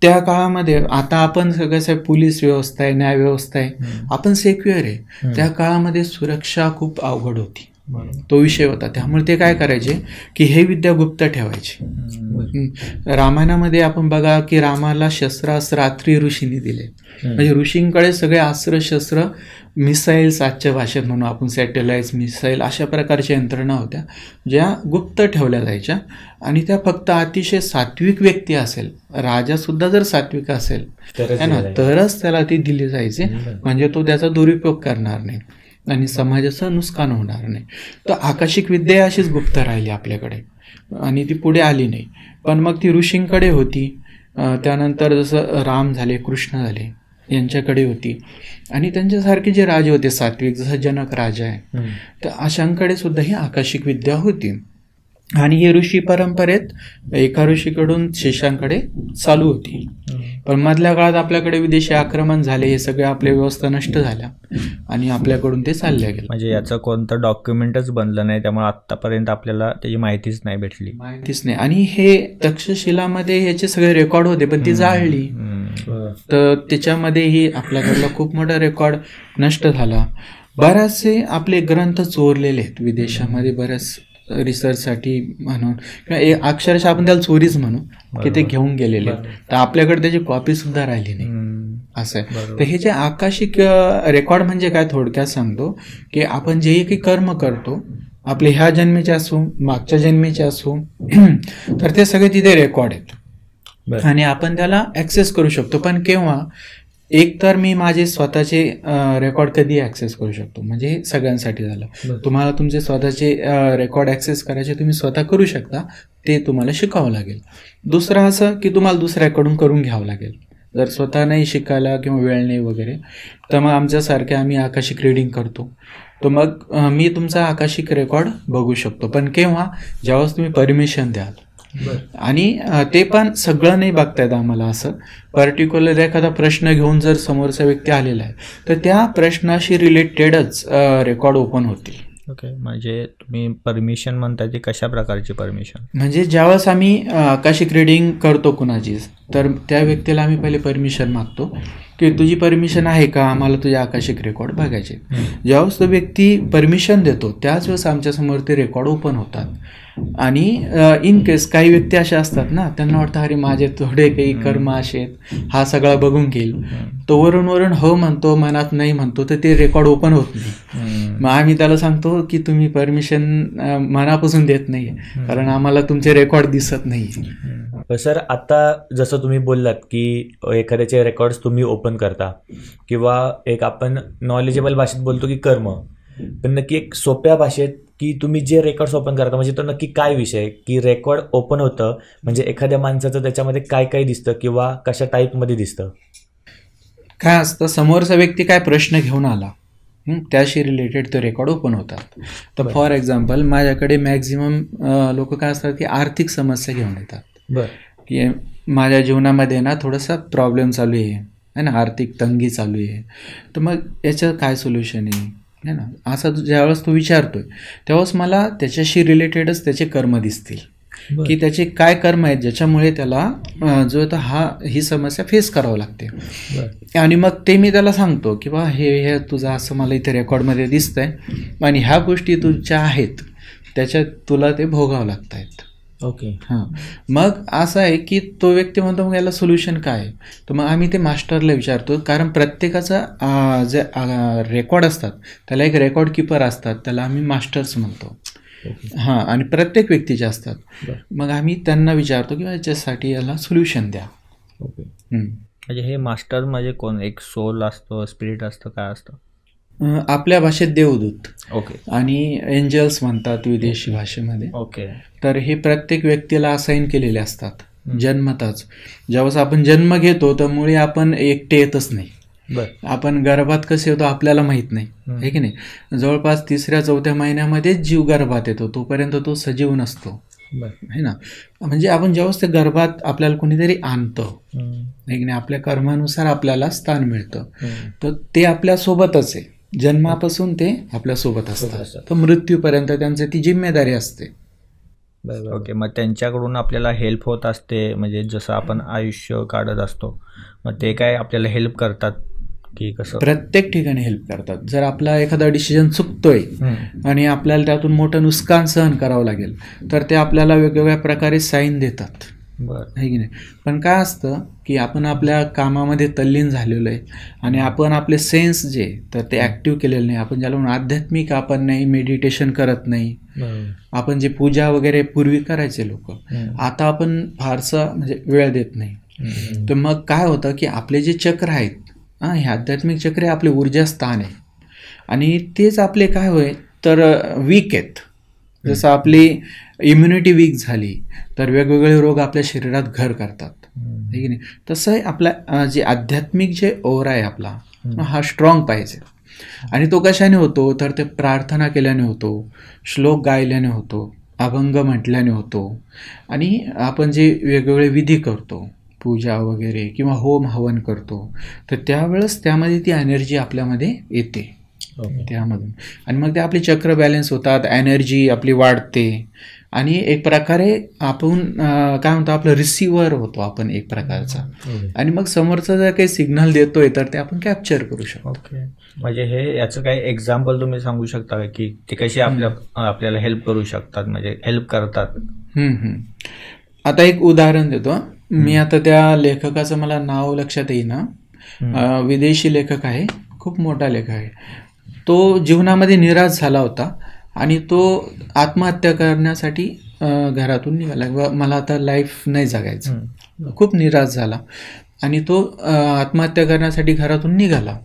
त्या काळामध्ये, आता आपण सगळं पोलीस व्यवस्था आहे, न्याय व्यवस्था आहे, आपण सेक्युअर आहे. त्या काळामध्ये सुरक्षा खूप अवघड होती, तो विषय होता. त्यामुळे ते काय करायचे की हे विद्या गुप्त ठेवायची. रामायणामध्ये आपण बघा की रामाला शस्त्रास्त्र अत्री ऋषींनी दिले. म्हणजे ऋषींकडे सगळे अस्त्र शस्त्र, मिसाईल्स आजच्या भाषेत म्हणून आपण, सॅटेलाइट्स, मिसाईल, अशा प्रकारच्या यंत्रणा होत्या ज्या गुप्त ठेवल्या जायच्या. आणि त्या फक्त अतिशय सात्विक व्यक्ती असेल, राजासुद्धा जर सात्विक असेल ना, तरच त्याला ती दिली जायचे. म्हणजे तो त्याचा दुरुपयोग करणार नाही आणि समाजाचं नुकसान होणार नाही. तर आकाशिक विद्या अशीच गुप्त राहिली आपल्याकडे आणि ती पुढे आली नाही. पण मग ती ऋषींकडे होती. त्यानंतर जसं राम झाले, कृष्ण झाले, यांच्याकडे होती. आणि त्यांच्यासारखे जे राजे होते सात्विक, जसं जनक राजा आहे, तर अशांकडे सुद्धा ही आकाशिक विद्या होती. आणि ही ऋषी परंपरेत एका ऋषीकडून शिष्यांकडे चालू होती. पण मधल्या काळात आपल्याकडे विदेशी आक्रमण झाले, हे सगळे आपल्या व्यवस्था नष्ट झाल्या आणि आपल्याकडून ते चालल्या गेलं. म्हणजे याचं कोणतं डॉक्युमेंटच बनलं नाही, त्यामुळे आतापर्यंत आपल्याला त्याची माहितीच नाही भेटली. आणि हे तक्षशिलामध्ये याचे सगळे रेकॉर्ड होते, पण ती जाळली. तर त्याच्यामध्येही आपल्याकडला खूप मोठा रेकॉर्ड नष्ट झाला. बरेचसे आपले ग्रंथ चोरलेले आहेत विदेशामध्ये, बऱ्याच रिसर्चसाठी म्हणून, किंवा अक्षरशः आपण त्याला चोरीच म्हणू, की ते घेऊन गेलेले. तर आपल्याकडे त्याची कॉपी सुद्धा राहिली नाही, असं आहे. तर हे जे आकाशिक रेकॉर्ड म्हणजे काय, थोडक्यात सांगतो की आपण जेही काही कर्म करतो, आपले ह्या जन्मेचे असो, मागच्या जन्मेचे असो, तर ते सगळे तिथे रेकॉर्ड आहेत आणि आपण त्याला ऍक्सेस करू शकतो. पण केव्हा, एक तर मी माझे स्वतःचे रेकॉर्ड कधी ऍक्सेस करू शकतो, म्हणजे सगळ्यांसाठी झालं. तुम्हाला तुमचे स्वतःचे रेकॉर्ड ऍक्सेस करायचे तुम्ही स्वतः करू शकता, ते तुम्हाला शिकावं लागेल. दुसरं असं की तुम्हाला दुसऱ्याकडून करून घ्यावं लागेल. जर स्वतः नाही शिकायला किंवा वेळ नाही वगैरे, तर मग आमच्यासारखे आम्ही आकाशिक रीडिंग करतो. तर मग मी तुमचा आकाशिक रेकॉर्ड बघू शकतो. पण केव्हा, ज्यावेळेस तुम्ही परमिशन द्याल. आणि ते पण सगळं नाही बघता येत आम्हाला. असं पर्टिक्युलर एखादा प्रश्न घेऊन जर समोरचा व्यक्ती आलेला आहे, तर त्या प्रश्नाशी रिलेटेडच रेकॉर्ड ओपन होतील. ओके, म्हणजे तुम्ही परमिशन म्हणताय ती कशा प्रकारची परमिशन? म्हणजे ज्यावेळेस आम्ही आकाशिक रीडिंग करतो कुणाची, तर त्या व्यक्तीला आम्ही पहिले परमिशन मागतो की तुझी परमिशन आहे का, आम्हाला तुझे आकाशिक रेकॉर्ड बघायचे. ज्यावेळेस तो व्यक्ती परमिशन देतो त्याच वेळेस आमच्यासमोर ते रेकॉर्ड ओपन होतात. आणि इन केस काही व्यक्ती अशा असतात ना, त्यांना वाटतं अरे माझे थोडे काही कर्म असे आहेत, हा सगळा बघून घेईल, तो वरून हो म्हणतो, मनात नाही म्हणतो, तर ते रेकॉर्ड ओपन होत नाही. मग आम्ही त्याला सांगतो की तुम्ही परमिशन मनापासून देत नाही, कारण आम्हाला तुमचे रेकॉर्ड दिसत नाही. सर, आता जसं तुम्ही बोललात की एखाद्याचे रेकॉर्ड्स तुम्ही ओपन करता, किंवा एक आपण नॉलेजेबल भाषेत बोलतो की कर्म, पण नक्की एक सोप्या भाषेत की तुम्ही जे रेकॉर्ड्स ओपन करता म्हणजे तो नक्की काय विषय, की रेकॉर्ड ओपन होतं म्हणजे एखाद्या माणसाचं त्याच्यामध्ये काय काय दिसतं किंवा कशा टाईपमध्ये दिसतं? काय असतं, समोरचा व्यक्ती काय प्रश्न घेऊन आला त्याशी रिलेटेड ते रेकॉर्ड ओपन होतात. तर फॉर एक्झाम्पल माझ्याकडे मॅक्झिमम लोक काय असतात की आर्थिक समस्या घेऊन येतात, की माझ्या जीवनामध्ये ना थोडासा प्रॉब्लेम चालू आहे ना, आर्थिक तंगी चालू आहे, तर मग याचं काय सोल्युशन आहे ना, असं ज्यावेळेस तो विचारतोय त्यावेळेस मला त्याच्याशी रिलेटेडच त्याचे कर्म दिसतील, की त्याचे काय कर्म आहेत ज्याच्यामुळे त्याला जो ही समस्या फेस करावं लागते. आणि मग ते मी त्याला सांगतो की बा हे तुझं असं मला इथे रेकॉर्डमध्ये दिसतंय आणि ह्या गोष्टी तुझ्या आहेत, त्याच्यात तुला ते भोगावं लागत आहेत. ओके. हां, मग असं आहे की तो व्यक्ती म्हणतो मग याला सोल्युशन काय आहे, तर मग आम्ही ते मास्टरला विचारतो, कारण प्रत्येकाचा जे रेकॉर्ड असतात त्याला एक रेकॉर्ड किपर असतात, त्याला आम्ही मास्टर्स म्हणतो. हां, आणि प्रत्येक व्यक्तीचे असतात. मग आम्ही त्यांना विचारतो की याच्यासाठी याला सोल्युशन द्या. ओके. म्हणजे हे मास्टर म्हणजे कोण, एक सोल असतो, स्पिरिट असतं, काय असतं? आपल्या भाषेत देवदूत. ओके. आणि एंजल्स म्हणतात विदेशी भाषेमध्ये. ओके. तर हे प्रत्येक व्यक्तीला असाइन केलेले असतात जन्मताच. ज्यावेळेस आपण जन्म घेतो त्यामुळे आपण एकटे येतच नाही. आपण गर्भात कसे होतो आपल्याला माहित नाही, आहे की नाही. जवळपास 3-4 महिन्यामध्येच जीव गर्भात येतो, तोपर्यंत तो सजीव नसतो, आहे ना. म्हणजे आपण ज्यावेळेस ते गर्भात आपल्याला कोणीतरी आणतं, आहे की नाही, आपल्या कर्मानुसार आपल्याला स्थान मिळतं, तर ते आपल्यासोबतच आहे. जन्मापासून ते आपल्यासोबत असतात, तर मृत्यूपर्यंत त्यांची ती जिम्मेदारी असते. ओके. मग त्यांच्याकडून आपल्याला हेल्प होत असते, म्हणजे जसं आपण आयुष्य काढत असतो, मग ते काय आपल्याला हेल्प करतात की कसं? प्रत्येक ठिकाणी हेल्प करतात. जर आपला एखादा डिसिजन चुकतोय आणि आपल्याला त्यातून मोठं नुकसान सहन करावं लागेल, तर ते आपल्याला वेगवेगळ्या प्रकारे साईन देतात, आहे की नाही. पण काय असतं की आपण आपल्या कामामध्ये तल्लीन झालेलो आहे आणि आपण आपले सेन्स जे तर ते ॲक्टिव्ह केलेले नाही. आपण ज्याला म्हणून आध्यात्मिक आपण नाही, मेडिटेशन करत नाही. आपण जे पूजा वगैरे पूर्वी करायचे लोक, आता आपण फारसा म्हणजे वेळ देत नाही. तर मग काय होतं की आपले जे चक्र आहेत, हे आध्यात्मिक चक्र आहे, आपले ऊर्जा स्थान आहे, आणि तेच आपले काय होय तर वीक आहेत. जसं आपली इम्युनिटी वीक झाली तर वेगवेगळे रोग आपल्या शरीरात घर करतात, आहे की नाही. तसं आहे आपला जे आध्यात्मिक जे ओरा आहे आपला, हा स्ट्रॉंग पाहिजे. आणि तो कशाने होतो तर ते प्रार्थना केल्याने होतो, श्लोक गायल्याने होतो, अभंग म्हटल्याने होतो, आणि आपण जे वेगवेगळे विधी करतो, पूजा वगैरे किंवा होम हवन करतो, तर त्यावेळेस त्यामध्ये ती एनर्जी आपल्यामध्ये येते त्यामधून, आणि मग ते आपले चक्र बॅलन्स होतात, एनर्जी आपली वाढते, आणि एक प्रकारे आपण काय म्हणतो आपलं रिसिव्हर होतो आपण एक प्रकारचा, आणि मग समोरचा जर काही सिग्नल देतोय तर ते आपण कॅप्चर करू शकतो. ओके. म्हणजे हे याचं काही एक्झाम्पल तुम्ही सांगू शकता का की ते कशी आपल्याला हेल्प करू शकतात, म्हणजे हेल्प करतात? आता एक उदाहरण देतो मी. आता त्या लेखकाचं मला नाव लक्षात येईना, विदेशी लेखक आहे, खूप मोठा लेखक आहे. तो जीवनामध्ये निराश झाला होता आणि तो आत्महत्या करण्यासाठी घरातून निघाला. मला आता लाईफ नाही जगायचं, खूप निराश झाला आणि तो आत्महत्या करण्यासाठी घरातून निघाला.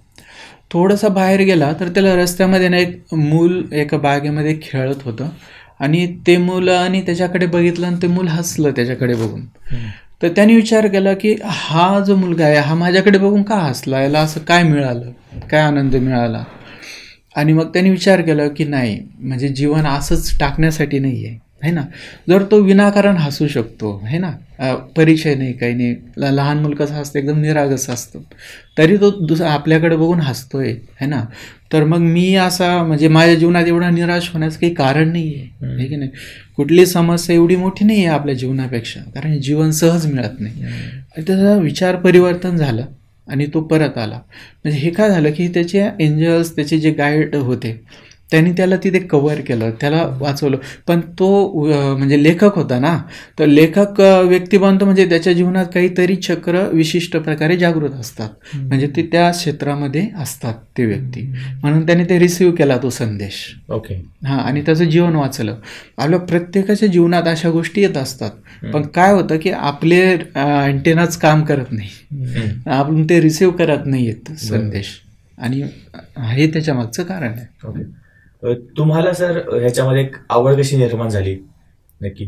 थोडासा बाहेर गेला तर त्याला रस्त्यामध्ये ना एक मूल एका बागेमध्ये खेळत होतं, आणि ते मुलं आणि त्याच्याकडे बघितलं आणि ते मूल हसलं त्याच्याकडे बघून. तर त्याने विचार केला की हा जो मुलगा आहे हा माझ्याकडे बघून का हसला, याला असं काय मिळालं, काय आनंद मिळाला. आणि मग त्यांनी विचार केला की नाही, म्हणजे जीवन असंच टाकण्यासाठी नाही आहे ना. जर तो विनाकारण हसू शकतो, है ना, परिचय नाही काही नाही, लहान मुलं कसं हसतं एकदम निरागस असतं, तरी तो आपल्याकडे बघून हसतोय, है ना, तर मग मी असा म्हणजे माझ्या जीवनात एवढा निराश होण्याचं काही कारण नाही आहे की नाही. कुठली समस्या एवढी मोठी नाही आहे आपल्या जीवनापेक्षा, कारण जीवन सहज मिळत नाही. आणि त्याचा विचार परिवर्तन झालं आणि तो परत आला. म्हणजे हे काय झालं की त्याचे एंजल्स, त्याचे जे गाईड होते त्यांनी त्याला तिथे कव्हर केलं, त्याला वाचवलं. पण तो म्हणजे लेखक होता ना, तर लेखक व्यक्ती बनतो म्हणजे त्याच्या जीवनात काहीतरी चक्र विशिष्ट प्रकारे जागृत असतात, म्हणजे ते त्या क्षेत्रामध्ये असतात ते व्यक्ती, म्हणून त्याने ते रिसिव्ह केला तो संदेश. ओके. हां, आणि त्याचं जीवन वाचलं. आपल्या प्रत्येकाच्या जीवनात अशा गोष्टी येत असतात, पण काय होतं की आपले अँटेनाच काम करत नाही, आपण ते रिसिव्ह करत नाही येत संदेश, आणि हे त्याच्या मागचं कारण आहे. ओके. तुम्हाला सर ह्याच्यामध्ये एक आवड कशी निर्माण झाली नक्की?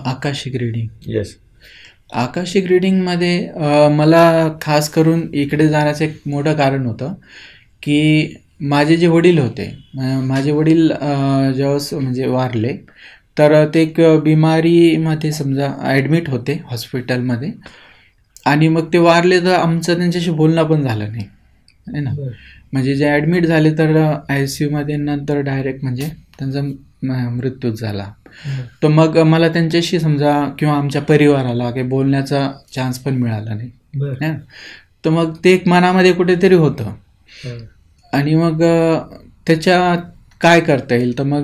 Akashic reading. येस. आकाशिक रिडिंगमध्ये मला खास करून इकडे जाण्याचं एक मोठं कारण होतं की माझे जे वडील होते, माझे वडील जेव्हा म्हणजे वारले, तर ते एक बिमारीमध्ये समजा ॲडमिट होते हॉस्पिटलमध्ये, आणि मग ते वारले तर आमचं त्यांच्याशी बोलणं पण झालं नाही आहे ना. म्हणजे जे ॲडमिट झाले तर ICUमध्ये, नंतर डायरेक्ट म्हणजे त्यांचा मृत्यूच झाला. तर मग मला त्यांच्याशी समजा किंवा आमच्या परिवाराला काही बोलण्याचा चान्स पण मिळाला नाही. तर मग ते एक मनामध्ये कुठेतरी होतं, आणि मग त्याच्या काय करता येईल. तर मग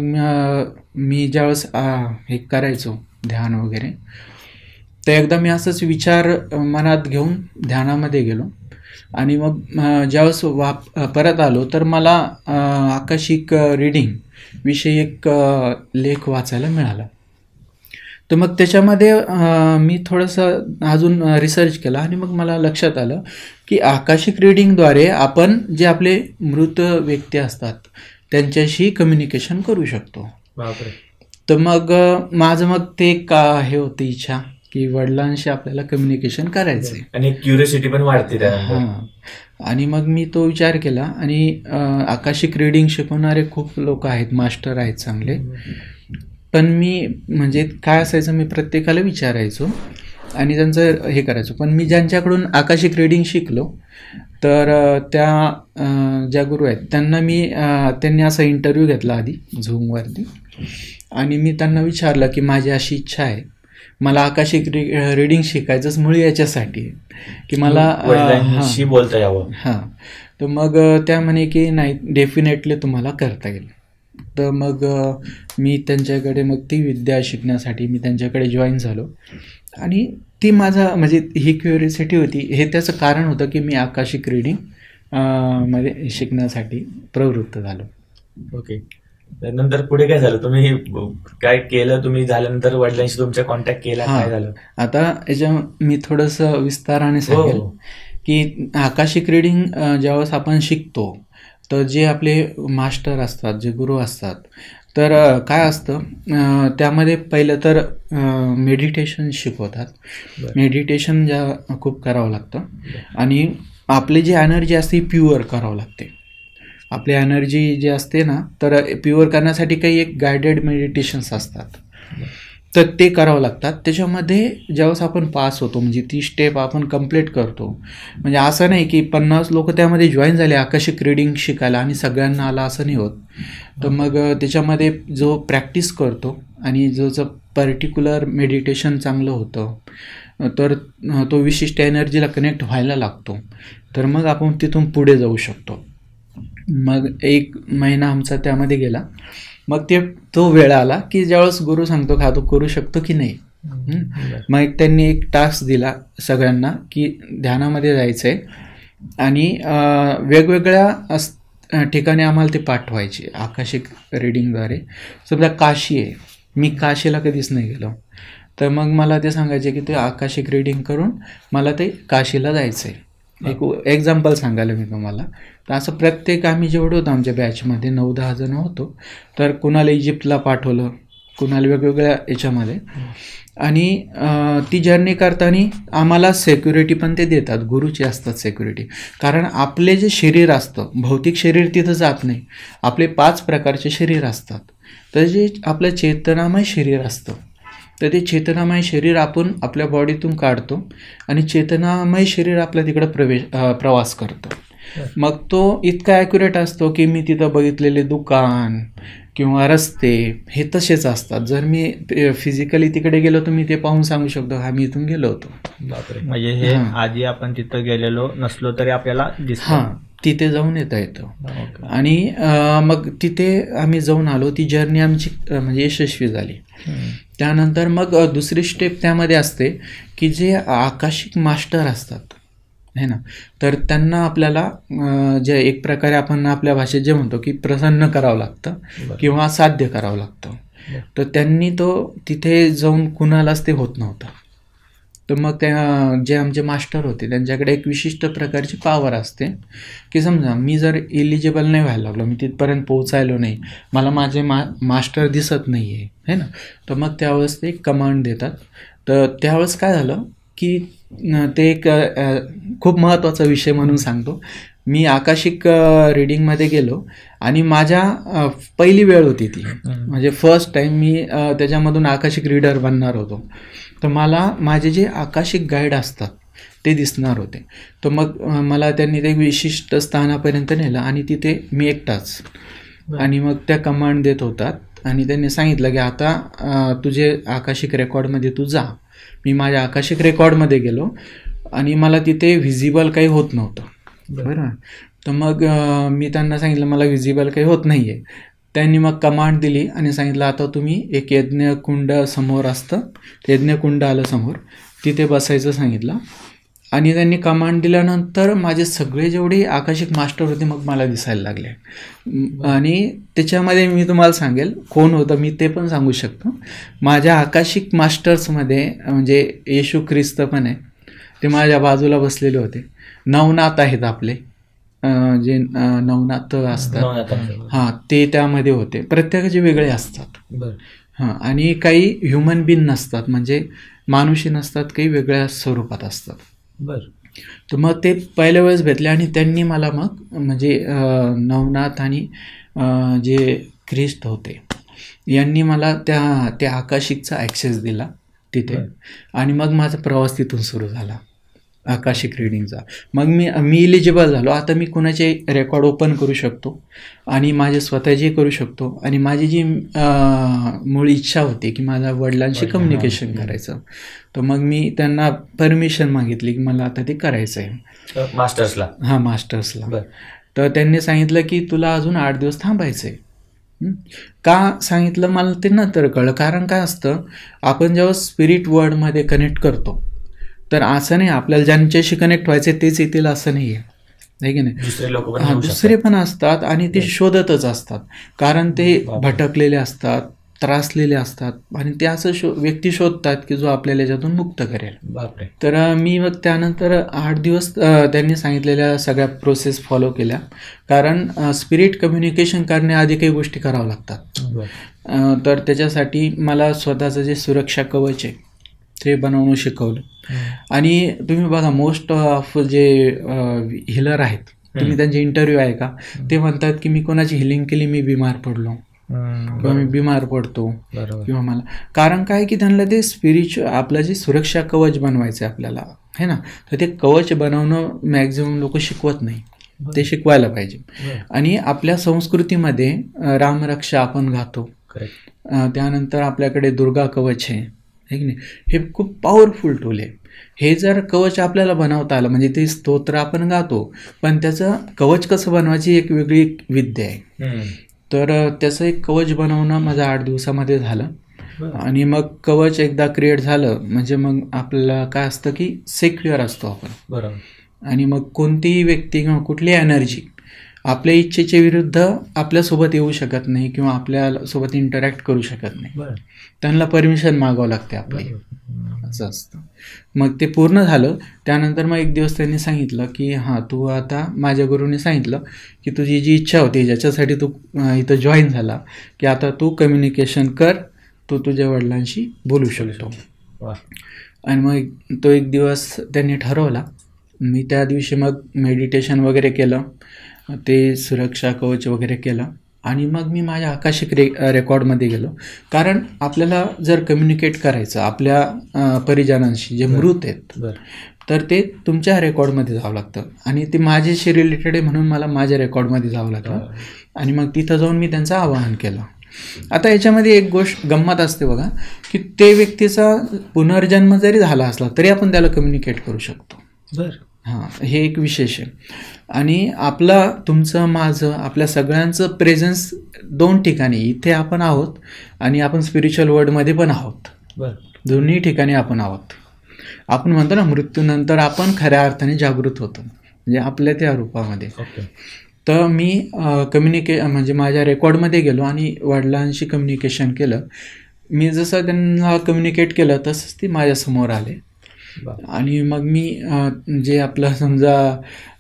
मी ज्यावेळेस हे करायचो ध्यान वगैरे, तर एकदा मी असंच विचार मनात घेऊन ध्यानामध्ये गेलो, आणि मग ज्यावेळेस परत आलो तर मला आकाशिक रिडिंग विषयी एक लेख वाचायला मिळाला. तर मग त्याच्यामध्ये मी थोडंसं अजून रिसर्च केला, आणि मग मला लक्षात आलं की आकाशिक रिडिंगद्वारे आपण जे आपले मृत व्यक्ती असतात त्यांच्याशी कम्युनिकेशन करू शकतो. तर मग माझं मग ते हे होतं इच्छा की वडिलांशी आपल्याला कम्युनिकेशन करायचं आहे, आणि क्युरियोसिटी पण वाढते त्यानंतर. हां, आणि मग मी तो विचार केला, आणि आकाशिक रिडिंग शिकवणारे खूप लोक आहेत, मास्टर आहेत चांगले, पण मी म्हणजे काय असायचं, मी प्रत्येकाला विचारायचो आणि त्यांचं हे करायचो. पण मी ज्यांच्याकडून आकाशिक रिडिंग शिकलो, तर त्या ज्या गुरु आहेत त्यांनी असा इंटरव्ह्यू घेतला आधी Zoomवरती, आणि मी त्यांना विचारलं की माझी अशी इच्छा आहे, मला आकाशिक रिडिंग शिकायचंच मुळे याच्यासाठी की मला वडिलांशी बोलता यावं. हां, तर मग त्या म्हणे की नाही, डेफिनेटली तुम्हाला करता येईल. तर मग मी त्यांच्याकडे मग ती विद्या शिकण्यासाठी मी त्यांच्याकडे जॉईन झालो, आणि ती माझा म्हणजे ही क्युरियोसिटी होती, हे त्याचं कारण होतं की मी आकाशिक रिडिंग मध्ये शिकण्यासाठी प्रवृत्त झालो. ओके. नंतर पुढे काय झालं, तुम्ही काय केलं, तुम्ही झाल्यानंतर वडिलांशी तुमचा कॉन्टॅक्ट केला, काय झालं? आता याच्या मी थोडंसं विस्ताराने सांगेल की आकाशिक रिडिंग ज्यावेळेस आपण शिकतो, तर जे आपले मास्टर असतात, जे गुरु असतात, तर काय असतं त्यामध्ये पहिलं तर मेडिटेशन शिकवतात. मेडिटेशन खूप करावं लागतं, आणि आपली जी एनर्जी असते प्युअर करावं लागते. आपली एनर्जी जी असते ना, तर प्युअर करण्यासाठी काही एक गायडेड मेडिटेशन्स असतात, तर ते करावं लागतात. त्याच्यामध्ये ज्यावेळेस आपण पास होतो, म्हणजे ती स्टेप आपण कंप्लीट करतो, म्हणजे असं नाही की 50 लोक त्यामध्ये जॉईन झाले आकाशिक रिडिंग शिकायला आणि सगळ्यांना आला असं नाही होत. तर मग त्याच्यामध्ये जो प्रॅक्टिस करतो आणि जो पर्टिक्युलर मेडिटेशन चांगलं होतं, तर तो विशिष्ट एनर्जीला कनेक्ट व्हायला लागतो, तर मग आपण तिथून पुढे जाऊ शकतो. मग 1 महिना आमचा त्यामध्ये गेला. मग तो वेळ आला की ज्यावेळेस गुरु सांगतो का तू करू शकतो की नाही. मग त्यांनी एक टास्क दिला सगळ्यांना की ध्यानामध्ये जायचं आहे, आणि वेगवेगळ्या ठिकाणी आम्हाला ते पाठवायचे आकाशिक रिडिंगद्वारे. समजा काशी आहे, मी काशीला कधीच नाही गेलो, तर मग मला ते सांगायचे की ते आकाशिक रिडिंग करून मला ते काशीला जायचं आहे. एक एक्झाम्पल सांगायला मी तुम्हाला, तर असं प्रत्येक आम्ही जेवढं होतो आमच्या बॅचमध्ये 9-10 जण होतो, तर कुणाला इजिप्तला पाठवलं, कुणाला वेगवेगळ्या याच्यामध्ये. आणि ती जर्नी करताना आम्हाला सेक्युरिटी पण ते देतात, गुरुची असतात सेक्युरिटी. कारण आपले जे शरीर असतं, भौतिक शरीर तिथं जात नाही, आपले 5 प्रकारचे शरीर असतात. तर जे आपलं चेतनामय शरीर असतं, तर ते चेतनामय शरीर आपण आपल्या बॉडीतून काढतो, आणि चेतनामय शरीर आपल्या तिकडं प्रवास करतं. मग तो इतका ॲक्युरेट असतो की मी तिथं बघितलेले दुकान किंवा रस्ते हे तसेच असतात. जर मी फिजिकली तिकडे गेलो तर मी ते पाहून सांगू शकतो हा मी इथून गेलो होतो. म्हणजे हे आधी आपण तिथं गेलेलो नसलो तरी आपल्याला दिसतं. तिथे जाऊन येता येतं. आणि मग तिथे आम्ही जाऊन आलो. ती जर्नी आमची म्हणजे यशस्वी झाली. त्यानंतर मग दुसरी स्टेप त्यामध्ये असते की जे आकाशिक मास्टर असतात है ना, तर त्यांना आपल्याला जे एक प्रकारे आपण आपल्या भाषेत जे म्हणतो की प्रसन्न करावं लागतं किंवा साध्य करावं लागतं. तर त्यांनी तो तिथे जाऊन कुणालाच ते होत नव्हतं. तर मग त्या जे आमचे मास्टर होते त्यांच्याकडे एक विशिष्ट प्रकारची पॉवर असते की समजा मी जर इलिजिबल नाही व्हायला लागलो, मी तिथपर्यंत पोहोचायलो नाही, मला माझे मास्टर दिसत नाही आहे है ना, तर मग त्यावेळेस ते कमांड देतात. तर त्यावेळेस काय झालं की ते एक खूप महत्त्वाचा विषय म्हणून सांगतो. मी आकाशिक रीडिंगमध्ये गेलो आणि माझ्या पहिली वेळ होती ती, म्हणजे फर्स्ट टाईम मी त्याच्यामधून आकाशिक रीडर बनणार होतो. तर मला माझे जे आकाशिक गाईड असतात ते दिसणार होते. तर मग मला त्यांनी ते विशिष्ट स्थानापर्यंत नेलं आणि तिथे मी एकटाच, आणि मग त्या कमांड देत होतात आणि त्यांनी सांगितलं की आता तुझे आकाशिक रेकॉर्डमध्ये तू जा. मी माझ्या आकाशिक रेकॉर्डमध्ये गेलो आणि मला तिथे व्हिजिबल काही होत नव्हतं. बरं, तर मग मी त्यांना सांगितलं मला व्हिजिबल काही होत नाही आहे. त्यांनी मग कमांड दिली आणि सांगितलं आता तुम्ही एक यज्ञकुंड समोर असतं, यज्ञकुंड आलं समोर, तिथे बसायचं सांगितलं. आणि त्यांनी कमांड दिल्यानंतर माझे सगळे जेवढे आकाशिक मास्टर होते मग मला दिसायला लागले. आणि त्याच्यामध्ये मी तुम्हाला सांगेल कोण होतं, मी ते पण सांगू शकतो. माझ्या आकाशिक मास्टर्समध्ये म्हणजे येशू ख्रिस्त पण आहे, ते माझ्या बाजूला बसलेले होते. नवनाथ आहेत आपले जे नवनाथ असतात, हां ते त्यामध्ये होते. प्रत्येकाचे वेगळे असतात. हां, आणि काही ह्युमन बीन नसतात, म्हणजे मानुषी नसतात, काही वेगळ्या स्वरूपात असतात. तर मग ते पहिल्या वेळेस भेटले आणि त्यांनी मला मग म्हणजे नवनाथ आणि जे ख्रिस्त होते यांनी मला त्या आकाशिकचा ॲक्सेस दिला तिथे. आणि मग माझा प्रवास तिथून सुरू झाला आकाशिक रीडिंगचा. मग मी इलिजिबल झालो. आता मी कुणाचे रेकॉर्ड ओपन करू शकतो आणि माझे स्वतःचे करू शकतो. आणि माझी जी मूळ इच्छा होती की माझ्या वडिलांशी कम्युनिकेशन करायचं, तर मग मी त्यांना परमिशन मागितली की मला आता ते करायचं आहे मास्टर्सला. हां, मास्टर्सला. तर त्यांनी सांगितलं की तुला अजून 8 दिवस थांबायचं आहे. का सांगितलं मला ते नंतर कळलं. कारण काय असतं, आपण जेव्हा स्पिरिट वर्ल्डमध्ये कनेक्ट करतो तर असं नाही आपल्याला ज्यांच्याशी कनेक्ट व्हायचे तेच येतील असं नाही आहे की नाही. दुसरे पण असतात आणि ते शोधतच असतात, कारण ते भटकलेले असतात, त्रासलेले असतात, आणि ते असं व्यक्ती शोधतात की जो आपल्याला याच्यातून मुक्त करेल. तर मी मग त्यानंतर 8 दिवस त्यांनी सांगितलेल्या सगळ्या प्रोसेस फॉलो केल्या. कारण स्पिरिट कम्युनिकेशन करण्याआधी काही गोष्टी कराव्या लागतात. तर त्याच्यासाठी मला स्वतःचं जे सुरक्षा कवच आहे ते बनवणं शिकवलं. आणि तुम्ही बघा मोस्ट ऑफ जे हिलर आहेत, तुम्ही त्यांचे इंटरव्ह्यू आहे का, ते म्हणतात की मी कोणाची हिलिंग केली, मी बिमार पडलो किंवा मी बिमार पडतो किंवा मला. कारण काय की त्यांना ते स्पिरिच्युअल आपलं जे सुरक्षा कवच बनवायचं आहे आपल्याला है ना, तर ते कवच बनवणं मॅक्झिमम लोक शिकवत नाही, ते शिकवायला पाहिजे. आणि आपल्या संस्कृतीमध्ये रामरक्षा आपण गातो, त्यानंतर आपल्याकडे दुर्गा कवच आहे की नाही, हे खूप पॉवरफुल टूल आहे. हे जर कवच आपल्याला बनवता आलं म्हणजे ते स्तोत्र आपण गातो, पण त्याचं कवच कसं बनवायची एक वेगळी विद्या आहे. तर त्याचं एक कवच बनवणं माझं 8 दिवसामध्ये झालं. आणि मग कवच एकदा क्रिएट झालं म्हणजे मग आपल्याला काय असतं की सिक्युअर असतो आपण. बरोबर. आणि मग कोणतीही व्यक्ती किंवा कुठली एनर्जी आपल्या इच्छेच्या विरुद्ध आपल्यासोबत येऊ शकत नाही किंवा आपल्यासोबत इंटरॅक्ट करू शकत नाही. त्यांना परमिशन मागावं लागते आपली, असं असतं. मग ते पूर्ण झालं. त्यानंतर मग एक दिवस त्यांनी सांगितलं की हां तू आता, माझ्या गुरुने सांगितलं की तुझी जी इच्छा होती ज्याच्यासाठी तू इथं जॉईन झाला, की आता तू कम्युनिकेशन कर, तू तुझ्या वडिलांशी बोलू शकतो. आणि मग तो एक दिवस त्यांनी ठरवला. मी त्या दिवशी मग मेडिटेशन वगैरे केलं, ते सुरक्षा कवच वगैरे केलं. आणि मग मी माझ्या आकाशिक रेकॉर्डमध्ये गेलो. कारण आपल्याला जर कम्युनिकेट करायचं आपल्या परिजनांशी जे मृत आहेत, तर ते तुमच्या रेकॉर्डमध्ये जावं लागतं आणि ते माझ्याशी रिलेटेड आहे म्हणून मला माझ्या रेकॉर्डमध्ये जावं लागलं आणि मग तिथं जाऊन मी त्यांचं आवाहन केलं. आता याच्यामध्ये एक गोष्ट गंमत असते बघा, की ते व्यक्तीचा पुनर्जन्म जरी झाला असला तरी आपण त्याला कम्युनिकेट करू शकतो. हां, हे एक विशेष आहे. आणि तुमचं माझं आपल्या सगळ्यांचं प्रेझेन्स 2 ठिकाणी, इथे आपण आहोत आणि आपण स्पिरिच्युअल वर्ल्डमध्ये पण आहोत. दोन्ही ठिकाणी आपण आहोत. आपण म्हणतो ना मृत्यूनंतर आपण खऱ्या अर्थाने जागृत होतो, म्हणजे आपल्या त्या रूपामध्ये. तर मी म्हणजे माझ्या रेकॉर्डमध्ये गेलो आणि वडिलांशी कम्युनिकेशन केलं. मी जसं त्यांना कम्युनिकेट केलं तसंच ते माझ्यासमोर आले आणि मग मी जे आपलं समजा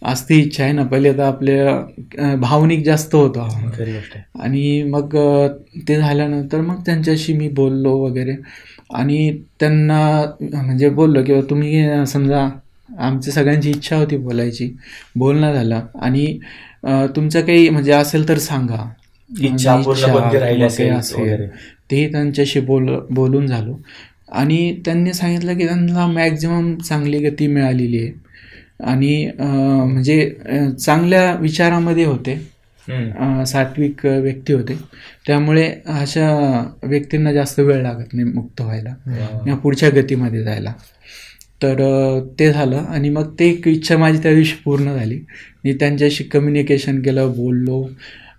असती इच्छा आहे ना, पहिले तर आपल्या भावनिक जास्त होतो आणि मग ते झाल्यानंतर मग त्यांच्याशी मी बोललो वगैरे आणि त्यांना म्हणजे बोललो की तुम्ही समजा आमची सगळ्यांची इच्छा होती बोलायची, बोलणं झालं आणि तुमचं काही म्हणजे असेल तर सांगा, इच्छा असेल ते त्यांच्याशी बोलून झालो आणि त्यांनी सांगितलं की त्यांना मॅक्झिमम चांगली गती मिळालेली आहे आणि म्हणजे चांगल्या विचारामध्ये होते, सात्विक व्यक्ती होते, त्यामुळे अशा व्यक्तींना जास्त वेळ लागत नाही मुक्त व्हायला किंवा पुढच्या गतीमध्ये जायला. तर ते झालं आणि मग ते एक इच्छा माझी त्या दिवशी पूर्ण झाली. मी त्यांच्याशी कम्युनिकेशन केलं, बोललो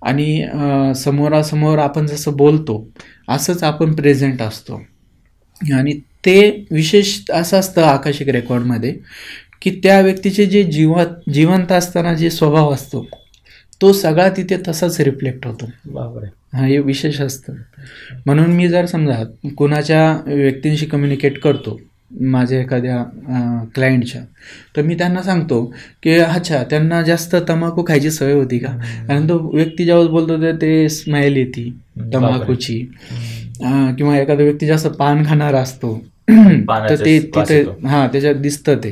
आणि समोरासमोर आपण जसं बोलतो असंच आपण प्रेझेंट असतो. आणि ते विशेष असं असतं आकाशिक रेकॉर्डमध्ये की त्या व्यक्तीचे जे जिवंत असताना जे स्वभाव असतो तो सगळा तिथे तसाच रिफ्लेक्ट होतो. हा, हे विशेष असतं. म्हणून मी जर समजा कुणाच्या व्यक्तींशी कम्युनिकेट करतो, माझ्या एखाद्या क्लायंटच्या, तर मी त्यांना सांगतो की अच्छा त्यांना जास्त तंबाखू खायची सवय होती का, कारण तो व्यक्ती जेव्हा बोलतो ते स्मेल येते तंबाखूची, किंवा एखादा व्यक्ती जास्त पान खाणार असतो तर ते तिथे त्याच्यात दिसतं ते.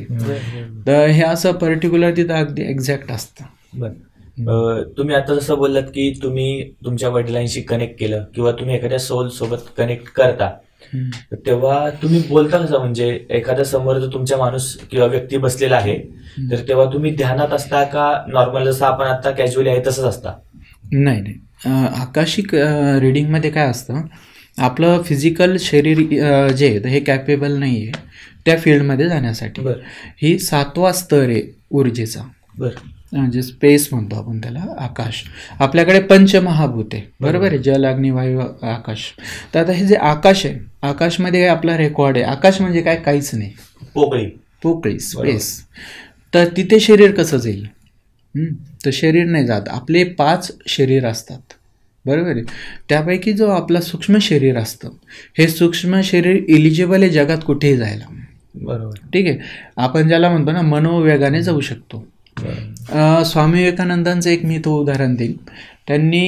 तर हे असं पर्टिक्युलर तिथं अगदी एक्झॅक्ट असतं. तुम्ही आता जसं बोललात की तुम्ही तुमच्या वडिलांशी कनेक्ट केलं किंवा तुम्ही एखाद्या सोल सोबत कनेक्ट करता, तेव्हा तुम्ही बोलता कसं, म्हणजे एखाद्या समोर जर तुमच्या माणूस किंवा व्यक्ती बसलेला आहे तर तेव्हा तुम्ही ध्यानात असता का नॉर्मल जसं आपण आता कॅज्युअली आहे तसंच असता? नाही, आकाशिक रिडिंगमध्ये काय असतं, आपलं फिजिकल शरीर जे आहे हे कॅपेबल नाही आहे त्या फील्डमध्ये जाण्यासाठी. ही 7वा स्तर आहे ऊर्जेचा, म्हणजे स्पेस म्हणतो आपण त्याला, आकाश. आपल्याकडे पंचमहाभूत आहे, बरोबर आहे, जल, अग्नी, वायू, आकाश. तर आता हे जे आकाश आहे, आकाशमध्ये आपला रेकॉर्ड आहे. आकाश म्हणजे काय, काहीच नाही, पोकळी स्पेस. तर तिथे शरीर कसं जाईल? तर शरीर नाही जात. आपले 5 शरीर असतात, बरोबर आहे. त्यापैकी जो आपला सूक्ष्म शरीर असतं, हे सूक्ष्म शरीर इलिजिबल आहे जगात कुठेही जायला, बरोबर, ठीक आहे. आपण ज्याला म्हणतो ना मनोवेगाने जाऊ शकतो. स्वामी विवेकानंदांचं एक मी उदाहरण देईन. त्यांनी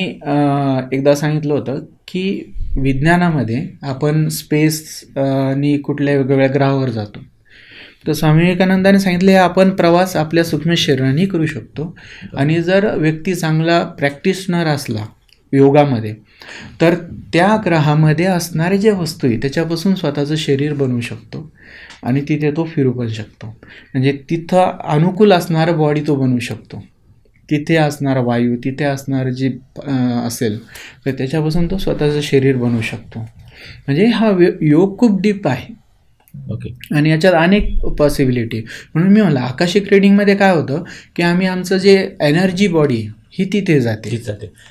एकदा सांगितलं होतं की विज्ञानामध्ये आपण स्पेस आणि कुठल्या वेगवेगळ्या ग्रहावर जातो. तर स्वामी विवेकानंदांनी सांगितले आपण प्रवास आपल्या सूक्ष्म शरीराने करू शकतो आणि जर व्यक्ती चांगला प्रॅक्टिशनर असला योगामध्ये तर त्या ग्रहामध्ये असणारे जे वस्तू आहे त्याच्यापासून स्वतःचं शरीर बनवू शकतो आणि तिथे तो फिरू पण शकतो. म्हणजे तिथं अनुकूल असणारं बॉडी तो बनवू शकतो, तिथे असणारा वायू, तिथे असणारं जे असेल तर त्याच्यापासून तो स्वतःचं शरीर बनवू शकतो. म्हणजे हा योग खूप डीप आहे. ओके. आणि याच्यात अनेक पॉसिबिलिटी. म्हणून मी म्हणलं आकाशिक रिडिंगमध्ये काय होतं की आम्ही आमचं जे एनर्जी बॉडी ही तिथे जाते.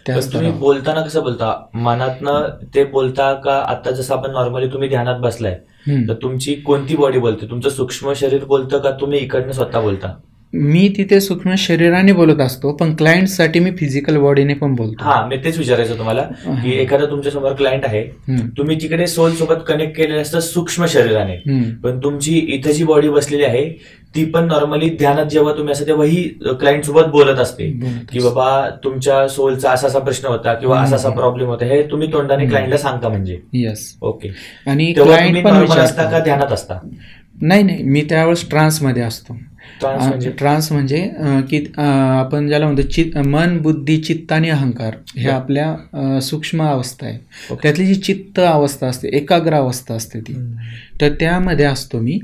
तुम्ही बोलताना कसं बोलता, मनातनं ते बोलता का आता जसं आपण नॉर्मली तुम्ही ध्यानात बसलाय तर तुमची कोणती बॉडी बोलते, तुमचं सूक्ष्म शरीर बोलतं का तुम्ही इकडनं स्वतः बोलता? मी तिथे सूक्ष्म शरीराने बोलत असतो, पण क्लायंटसाठी मी फिजिकल बॉडीने पण बोलतो. हा, मी तेच विचारायचं तुम्हाला की एखादा तुमच्या समोर क्लायंट आहे, तुम्ही तिकडे सोल सोबत कनेक्ट केलेलं असतं सूक्ष्म शरीराने, पण तुमची इथं जी बॉडी बसलेली आहे ती पण नॉर्मली ध्यानात जेव्हा तुम्ही असं तेव्हा ही क्लायंट सोबत बोलत असते की बाबा तुमच्या सोलचा असा असा प्रश्न होता किंवा असा असा प्रॉब्लेम होता, हे तुम्ही तोंडाने क्लायंटला सांगता म्हणजे? येस. ओके. आणि क्लायंट पण असता का ध्यानात असता? नाही, मी त्यावेळेस ट्रान्समध्ये असतो. ट्रान्स म्हणजे की आपण ज्याला म्हणतो मन, बुद्धी, चित्त आणि अहंकार हे आपल्या सूक्ष्म अवस्था आहे. त्यातली जी चित्त अवस्था असते, एकाग्र अवस्था असते ती, तर त्यामध्ये असतो मी.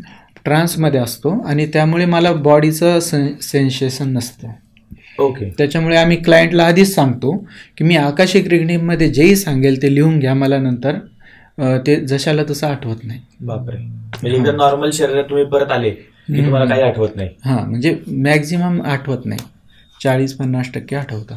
ट्रान्समध्ये असतो आणि त्यामुळे मला बॉडीचं सेन्सेशन नसतं. ओके. त्याच्यामुळे आम्ही क्लायंटला आधीच सांगतो की मी आकाशिक रिडिंगमध्ये जेही सांगेल ते लिहून घ्या, मला नंतर ते जशाला तसं आठवत नाही. बापरे. म्हणजे एकदा नॉर्मल शरीरात तुम्ही परत आले की तुम्हाला काही आठवत नाही. हां, म्हणजे मॅक्झिमम आठवत नाही, 40-50% आठवतं.